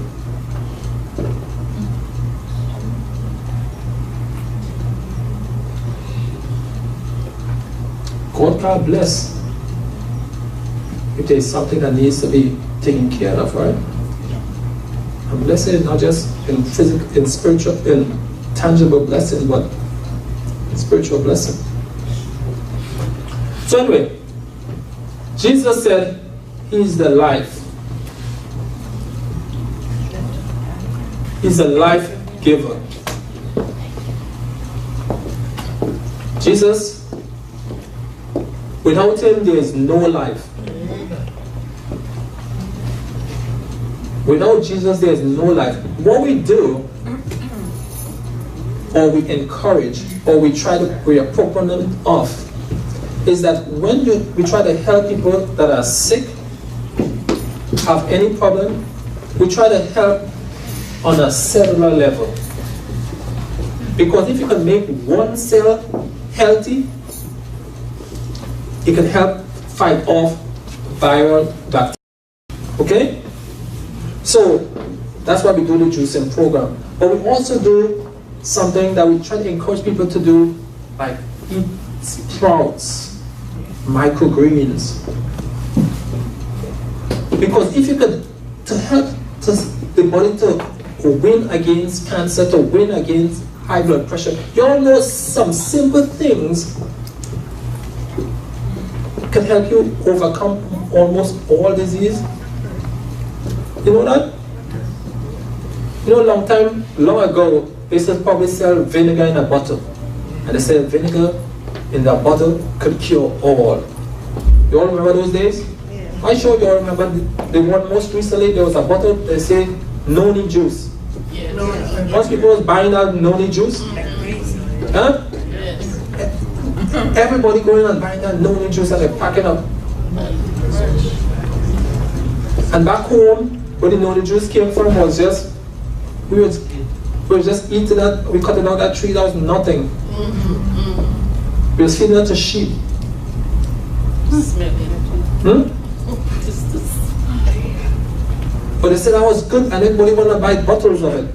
God can bless if there's something that needs to be taken care of, right? And blessing not just in physical, in spiritual, in tangible blessing, but in spiritual blessing. So anyway, Jesus said He's the life. He's a life giver. Jesus, without Him there is no life. Without Jesus there is no life. What we do, or we encourage, or we are proponent of, is that when we try to help people that are sick, have any problem, we try to help on a cellular level. Because if you can make one cell healthy, it can help fight off viral bacteria. Okay? So that's why we do the juicing program. But we also do something that we try to encourage people to do, like eat sprouts, microgreens. Because if you could, to help the body to win against cancer, to win against high blood pressure, you all know some simple things can help you overcome almost all disease. You know that? You know, long ago, they used to probably sell vinegar in a bottle. And they said vinegar in the bottle could cure all. You all remember those days? Yeah. I'm sure you all remember the one most recently, there was a bottle, they said noni juice. Yes. Most people was buying that noni juice. Huh? Yes. Everybody going and buying that noni juice and they're packing up. And back home, where the noni juice came from was just, we were just eating that, we cut it out that tree, that was nothing. We was feeding it to sheep. But they said that was good and everybody wanted to buy bottles of it.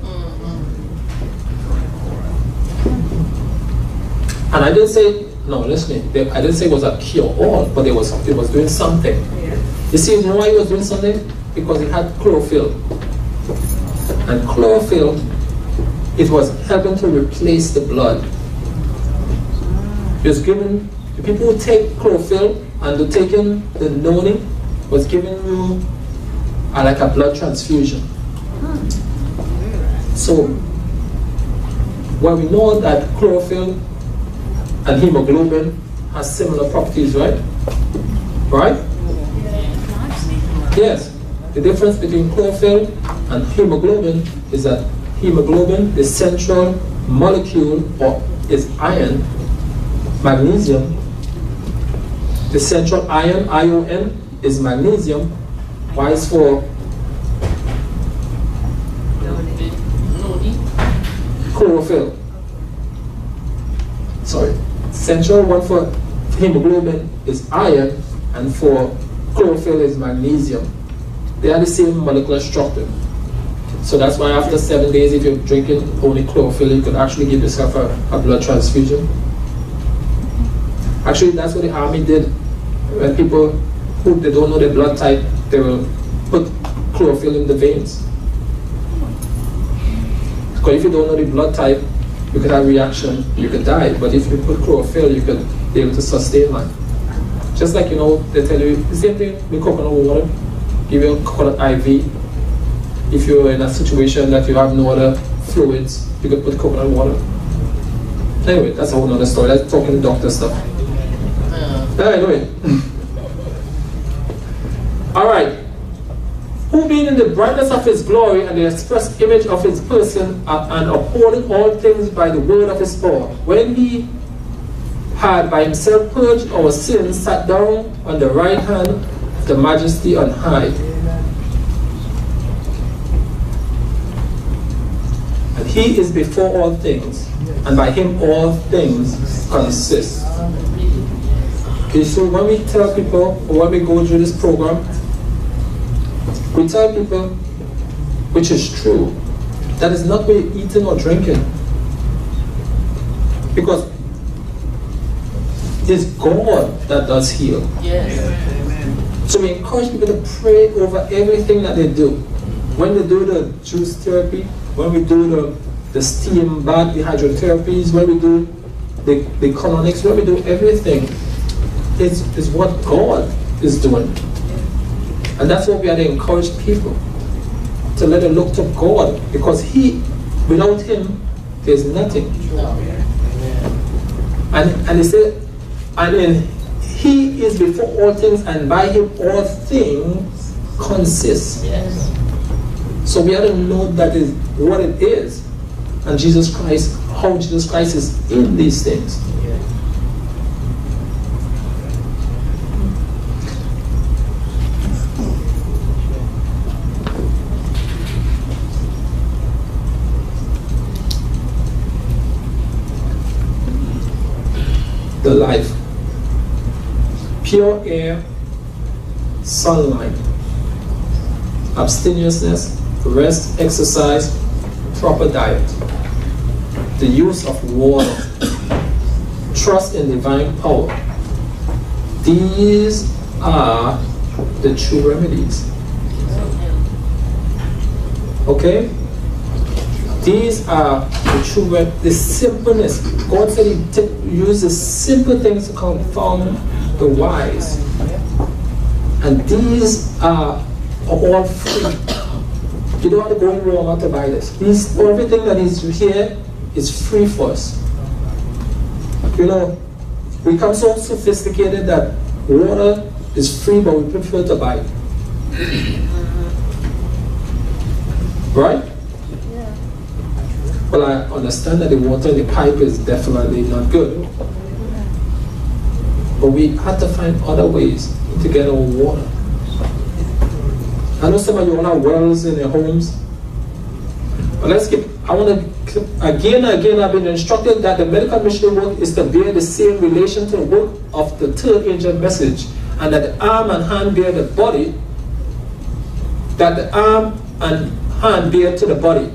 And I didn't say, no, listen, I didn't say it was a cure-all, but it was doing something. You see, you know why it was doing something? Because it had chlorophyll. And chlorophyll, it was helping to replace the blood. It was given, the people who take chlorophyll and they're taking the noni was giving you like a blood transfusion. So, well, we know that chlorophyll and hemoglobin has similar properties, right? Right? Yes. The difference between chlorophyll and hemoglobin is that hemoglobin, the central molecule, is iron, magnesium. The central ion, ION, is magnesium. Y is for chlorophyll. Sorry. Central one for hemoglobin is iron, and for chlorophyll is magnesium. They are the same molecular structure. So that's why after 7 days, if you're drinking only chlorophyll, you could actually give yourself a blood transfusion. Actually, that's what the army did. When people who they don't know their blood type, they will put chlorophyll in the veins. Because if you don't know the blood type, you could have a reaction, you could die. But if you put chlorophyll, you could be able to sustain life. Just like, you know, they tell you, the same thing with coconut water. Give you a coconut IV. If you're in a situation that you have no other fluids, you could put coconut water. Anyway, that's a whole other story. That's talking doctor stuff. Anyway. Alright. Who being in the brightness of His glory and the express image of His person and upholding all things by the word of His power, when He had by Himself purged our sins, sat down on the right hand of the Majesty on high. And He is before all things, and by Him all things consist. Okay, so when we tell people, or when we go through this program, We tell people, which is true, that is not we're eating or drinking. Because it's God that does heal. Yes. So we encourage people to pray over everything that they do. When they do the juice therapy, when we do the steam bath, the hydrotherapies, when we do the colonics, when we do everything, it's what God is doing. And that's what we are to encourage people, to let them look to God, because without Him, there's nothing. No. And He said, and then He is before all things, and by Him all things consist. Yes. So we have to know that is what it is, and Jesus Christ, how Jesus Christ is in these things. Yeah. The life, pure air, sunlight, abstemiousness, rest, exercise, proper diet, the use of water, trust in divine power. These are the true remedies. Okay? These are the true the simpleness. God said He uses simple things to confound the wise. And these are all free. You don't have to go in Rome to buy this. Everything that is here is free for us. You know, we become so sophisticated that water is free, but we prefer to buy it. Right? Well, I understand that the water in the pipe is definitely not good. But we have to find other ways to get our water. I know some of you all have wells in your homes. But I want to, again and again, I've been instructed that the medical missionary work is to bear the same relation to the work of the third angel message. And that the arm and hand bear the body, that the arm and hand bear to the body.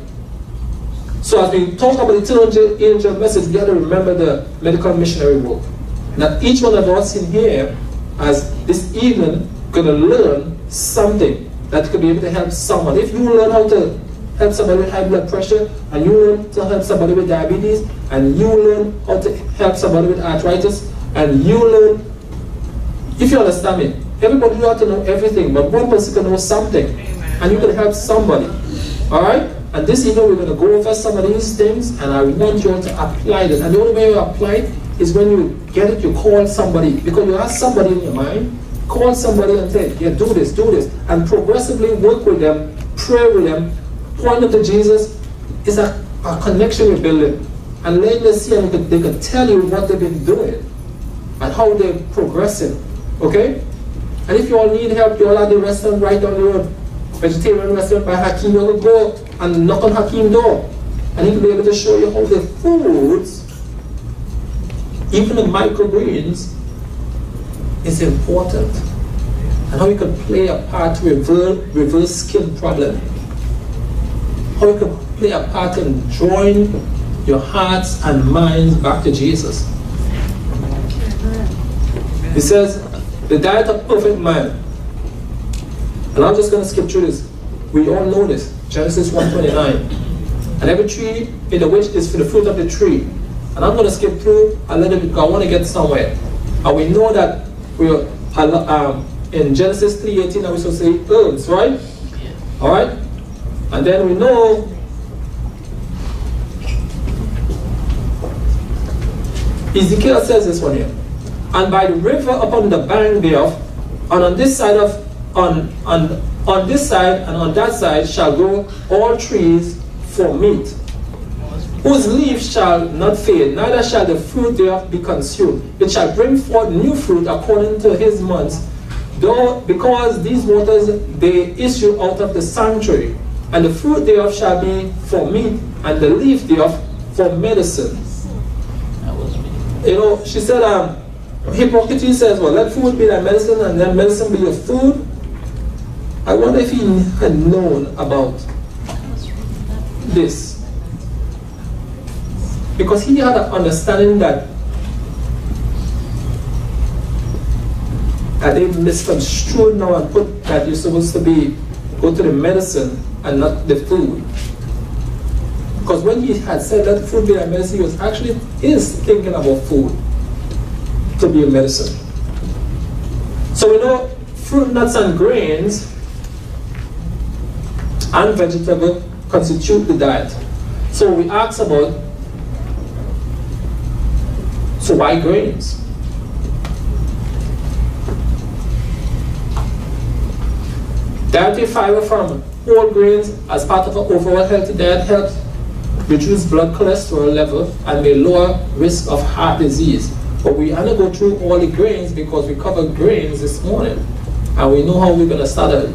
So as we talk about the third angel message, we have to remember the medical missionary work. Now each one of us in here, as this evening, going to learn something that could be able to help someone. If you learn how to help somebody with high blood pressure, and you learn to help somebody with diabetes, and you learn how to help somebody with arthritis, and you learn, if you understand me, everybody you have to know everything, but one person can know something, and you can help somebody. Alright? And this evening we're going to go over some of these things, and I want you all to apply it. And the only way you apply it is when you get it, you call somebody. Because you have somebody in your mind, call somebody and say, yeah, do this, and progressively work with them, pray with them, point them to Jesus. It's a connection you're building. And let them see, and they can tell you what they've been doing and how they're progressing. Okay? And if you all need help, you all have the restaurant right down the road. Vegetarian restaurant by Hakeem, you will go and knock on Hakeem's door. And he will be able to show you how the foods, even the microgreens, is important. And how you can play a part to reverse skin problem. How you can play a part in drawing your hearts and minds back to Jesus. He says, the diet of perfect man. And I'm just going to skip through this. We all know this. Genesis 1:29. And every tree in the which is for the fruit of the tree. And I'm going to skip through a little bit because I want to get somewhere. And we know that we're in Genesis 3:18, we're supposed to say herbs, right? Yeah. Alright? And then we know Ezekiel says this one here. And by the river upon the bank thereof, and on this side on this side and on that side shall grow all trees for meat, whose leaves shall not fade, neither shall the fruit thereof be consumed. It shall bring forth new fruit according to his months, though because these waters they issue out of the sanctuary, and the fruit thereof shall be for meat, and the leaf thereof for medicine. That was me. You know, she said, Hippocrates says, well, let food be thy medicine, and then medicine be your food. I wonder if he had known about this. Because he had an understanding that they misconstrued now and put that you're supposed to go to the medicine and not the food. Because when he had said let food be a medicine, he was actually thinking about food to be a medicine. So we know fruit, nuts, and grains and vegetable constitute the diet. So we ask about, so why grains? Dietary fiber from whole grains as part of an overall healthy diet helps reduce blood cholesterol level and may lower risk of heart disease. But we are going to go through all the grains because we covered grains this morning. And we know how we're going to start to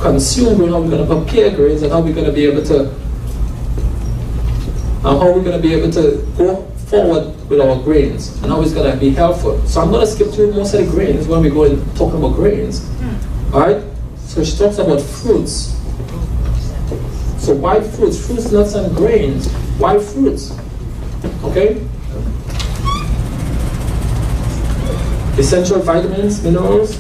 consume grain, how we're going to prepare grains, and how we're going to be able to go forward with our grains, and how it's going to be helpful. So I'm going to skip through most of the grains when we go and talk about grains. Alright? So she talks about fruits. So why fruits? Fruits, nuts, and grains. Why fruits? Okay? Essential vitamins, minerals,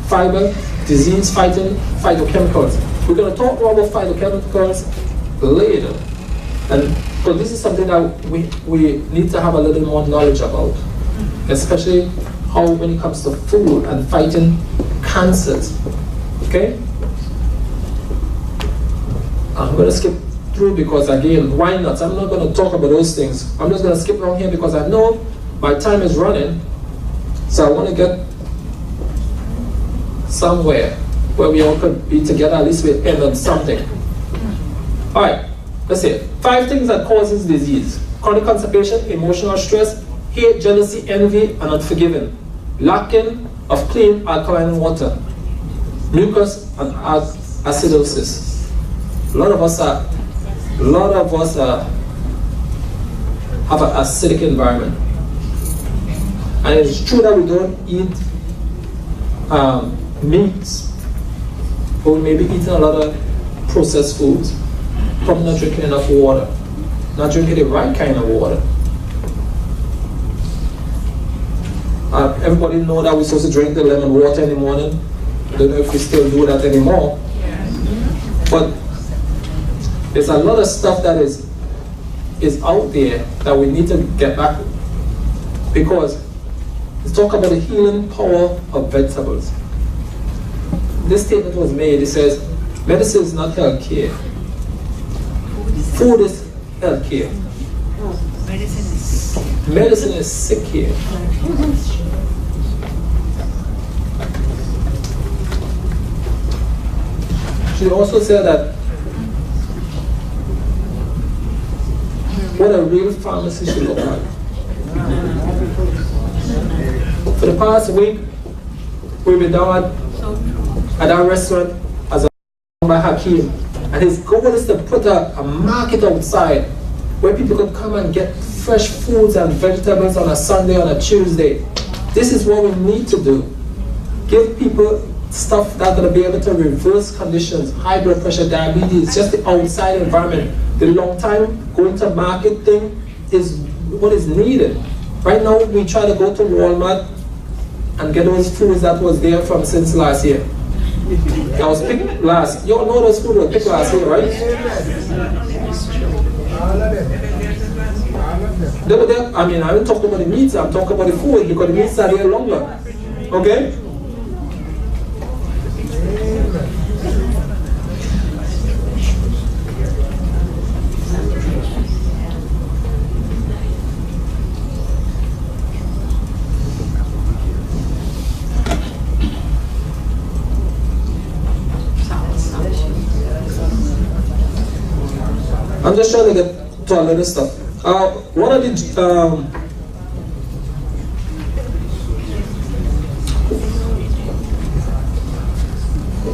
fiber, disease-fighting phytochemicals. We're going to talk more about phytochemicals later. And so this is something that we need to have a little more knowledge about, especially how when it comes to food and fighting cancers. Okay? I'm going to skip through because again, why not? I'm not going to talk about those things. I'm just going to skip around here because I know my time is running. So I want to get somewhere where we all could be together, at least we end on something. Alright, let's see. 5 things that causes disease: chronic constipation, emotional stress, hate, jealousy, envy, and unforgiving, lacking of clean alkaline water, mucus and acidosis. A lot of us have an acidic environment. And it's true that we don't eat meats, but we may be eating a lot of processed foods, probably not drinking enough water, not drinking the right kind of water. Everybody know that we're supposed to drink the lemon water in the morning. I don't know if we still do that anymore. But there's a lot of stuff that is out there that we need to get back, because let's talk about the healing power of vegetables. This statement was made. It says, medicine is not health care. Food is health care. Medicine is sick care. She also said that what a real pharmacy should look like. For the past week, we've been down at our restaurant as a by Hakeem, and his goal is to put a market outside where people can come and get fresh foods and vegetables on a Sunday, on a Tuesday. This is what we need to do. Give people stuff that's going to be able to reverse conditions, high blood pressure, diabetes, just the outside environment. The long time going to market thing is what is needed. Right now, we try to go to Walmart and get those foods that was there from since last year. That was picked last. You all know those foods were picked last year, right? All of them. They were there. I mean, I didn't talk about the meats, I'm talking about the food, because the meats are there longer. Okay? I'm just trying to get to a little stuff. One of the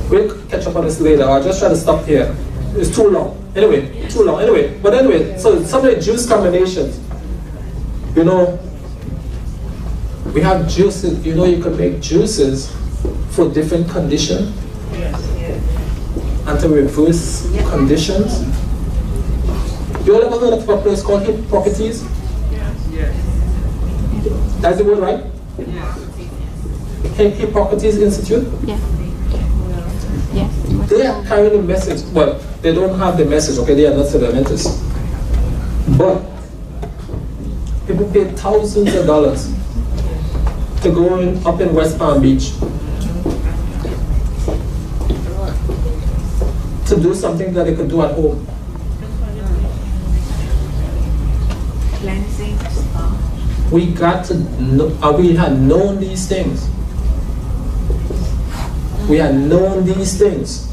we'll catch up on this later. I'll just try to stop here. It's too long. Anyway, too long. Anyway, so some of the juice combinations. You know, we have juices. You know, you can make juices for different conditions. and to reverse conditions. You all ever heard of a place called Hippocrates? That's the word, right? Hippocrates Institute? Yeah. Yes. They are carrying the message. Well, they don't have the message, okay? They are not fundamentalists. But people pay thousands of dollars to go up in West Palm Beach to do something that they could do at home. Cleansing. We got to know, we had known these things. We had known these things.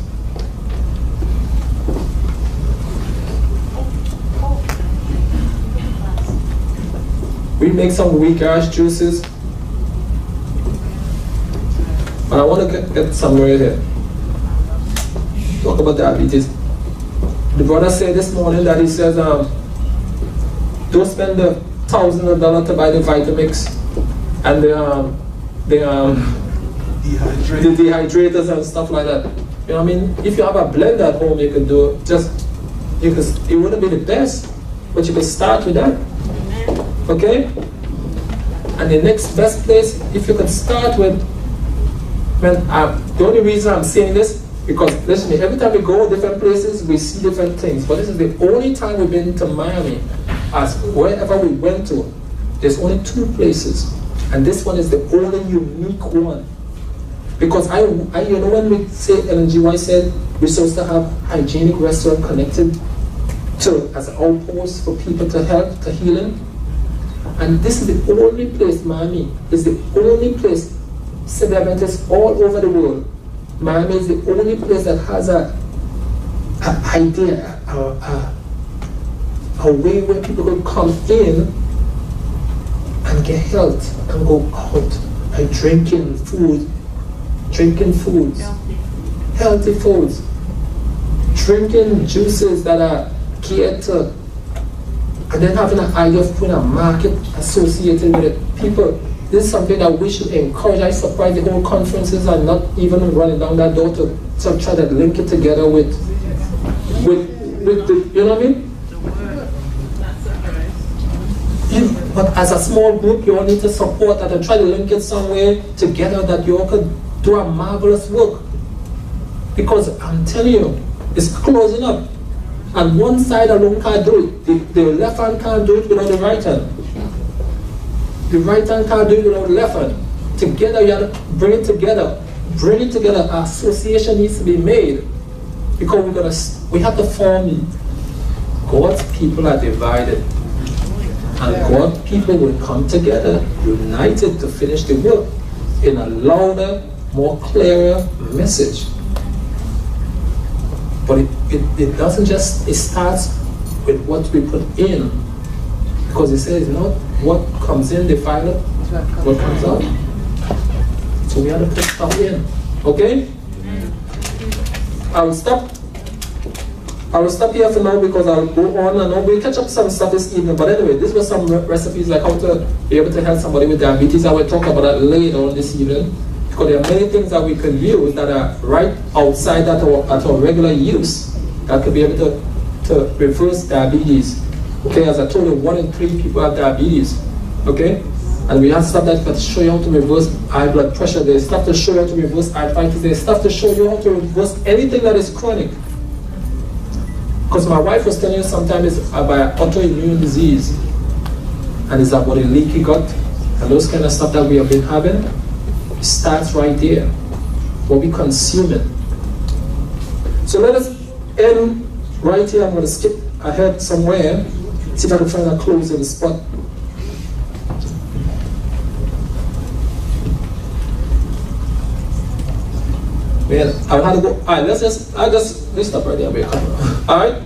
We make some weak ass juices. But I want to get somewhere here. Talk about diabetes. The brother said this morning that he says, don't spend the thousands of dollars to buy the Vitamix and the dehydrators and stuff like that. You know what I mean? If you have a blender at home, you could do it wouldn't be the best, but you could start with that. Okay? And the next best place, if you could start with, the only reason I'm saying this, because listen to me, every time we go different places, we see different things. But this is the only time we've been to Miami. As wherever we went to, there's only 2 places, and this one is the only unique one. Because you know, when we say LNGY said we're supposed to have hygienic restaurant connected to as an outpost for people to help, to healing, and this is the only place. Miami is the only place. Seventh Adventists all over the world. Miami is the only place that has a idea, a way where people will come in and get health and go out by drinking foods, healthy foods, drinking juices that are catered to, and then having an idea of putting a market associated with it. People, this is something that we should encourage. I'm surprised the whole conferences are not even running down that door to try to link it together with the, you know what I mean? But as a small group, you all need to support that and try to link it somewhere together that you all could do a marvelous work. Because I'm telling you, it's closing up. And one side alone can't do it. The left hand can't do it without the right hand. The right hand can't do it without the left hand. Together, you have to bring it together. Bring it together. An association needs to be made. Because we have to form. God's people are divided. And God's people will come together, united to finish the work in a louder, more clearer message. But it doesn't just, it starts with what we put in. Because it says, not what comes in, defile it, what comes out. So we have to put stuff in. Okay? I will stop here for now because I'll go on and we'll catch up some stuff this evening. But anyway, these were some recipes like how to be able to help somebody with diabetes. I will talk about that later on this evening. Because there are many things that we can use that are right outside that at our regular use that could be able to reverse diabetes. Okay, as I told you, 1 in 3 people have diabetes. Okay? And we have stuff that can show you how to reverse high blood pressure. There's stuff to show you how to reverse arthritis. There's stuff to show you how to reverse anything that is chronic. Because my wife was telling you sometimes it's about autoimmune disease. And it's about a leaky gut. And those kind of stuff that we have been having. It starts right there. What we consume it. So let us end right here. I'm going to skip ahead somewhere. See if I can find a closing spot. Man, I had to go. Alright, let's stop right there. Alright?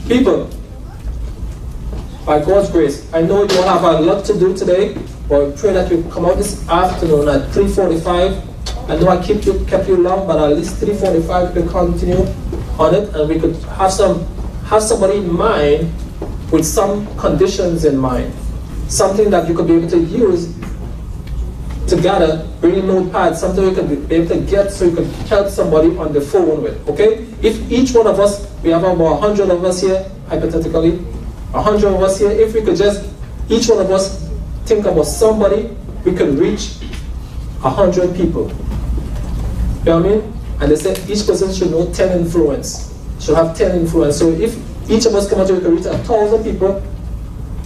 People, by God's grace, I know you all have a lot to do today, but I pray that you come out this afternoon at 3:45. I know I kept you long, but at least 3:45 we can continue on it, and we could have somebody in mind with some conditions in mind. Something that you could be able to use together, bring a notepad, something you can be able to get so you can help somebody on the phone with, okay? If each one of us, we have about 100 of us here, hypothetically, 100 of us here, if we could just, each one of us think about somebody, we could reach 100 people. You know what I mean? And they said each person should know 10 influence, should have 10 influence. So if each of us come out here, we can reach 1,000 people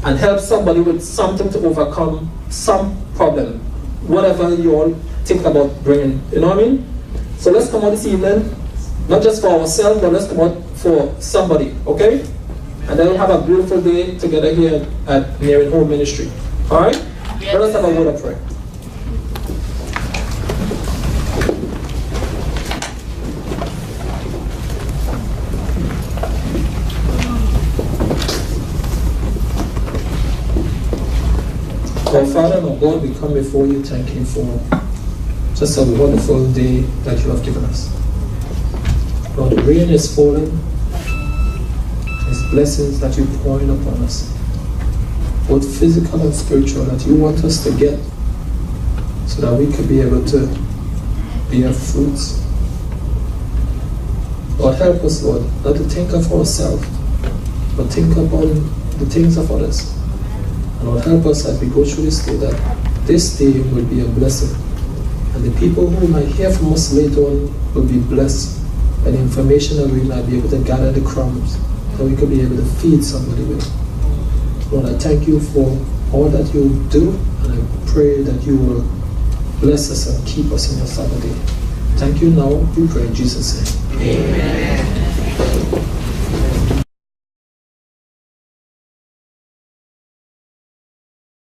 and help somebody with something to overcome some problem, whatever you all think about bringing. You know what I mean? So let's come out this evening, not just for ourselves, but let's come out for somebody, okay? And then we'll have a beautiful day together here at Nearing Home Ministry. All right? Let us have a word of prayer. Our Father and our God, we come before you, thank you for just a wonderful day that you have given us. Lord, the rain is falling. There's blessings that you're pouring upon us, both physical and spiritual, that you want us to get so that we could be able to bear fruits. Lord, help us, Lord, not to think of ourselves, but think about the things of others. And Lord, help us as we go through this day, that this day will be a blessing. And the people who might hear from us later on will be blessed by the information that we might be able to gather the crumbs that we could be able to feed somebody with. Lord, I thank you for all that you do, and I pray that you will bless us and keep us in your Sabbath day. Thank you now, we pray in Jesus' name. Amen.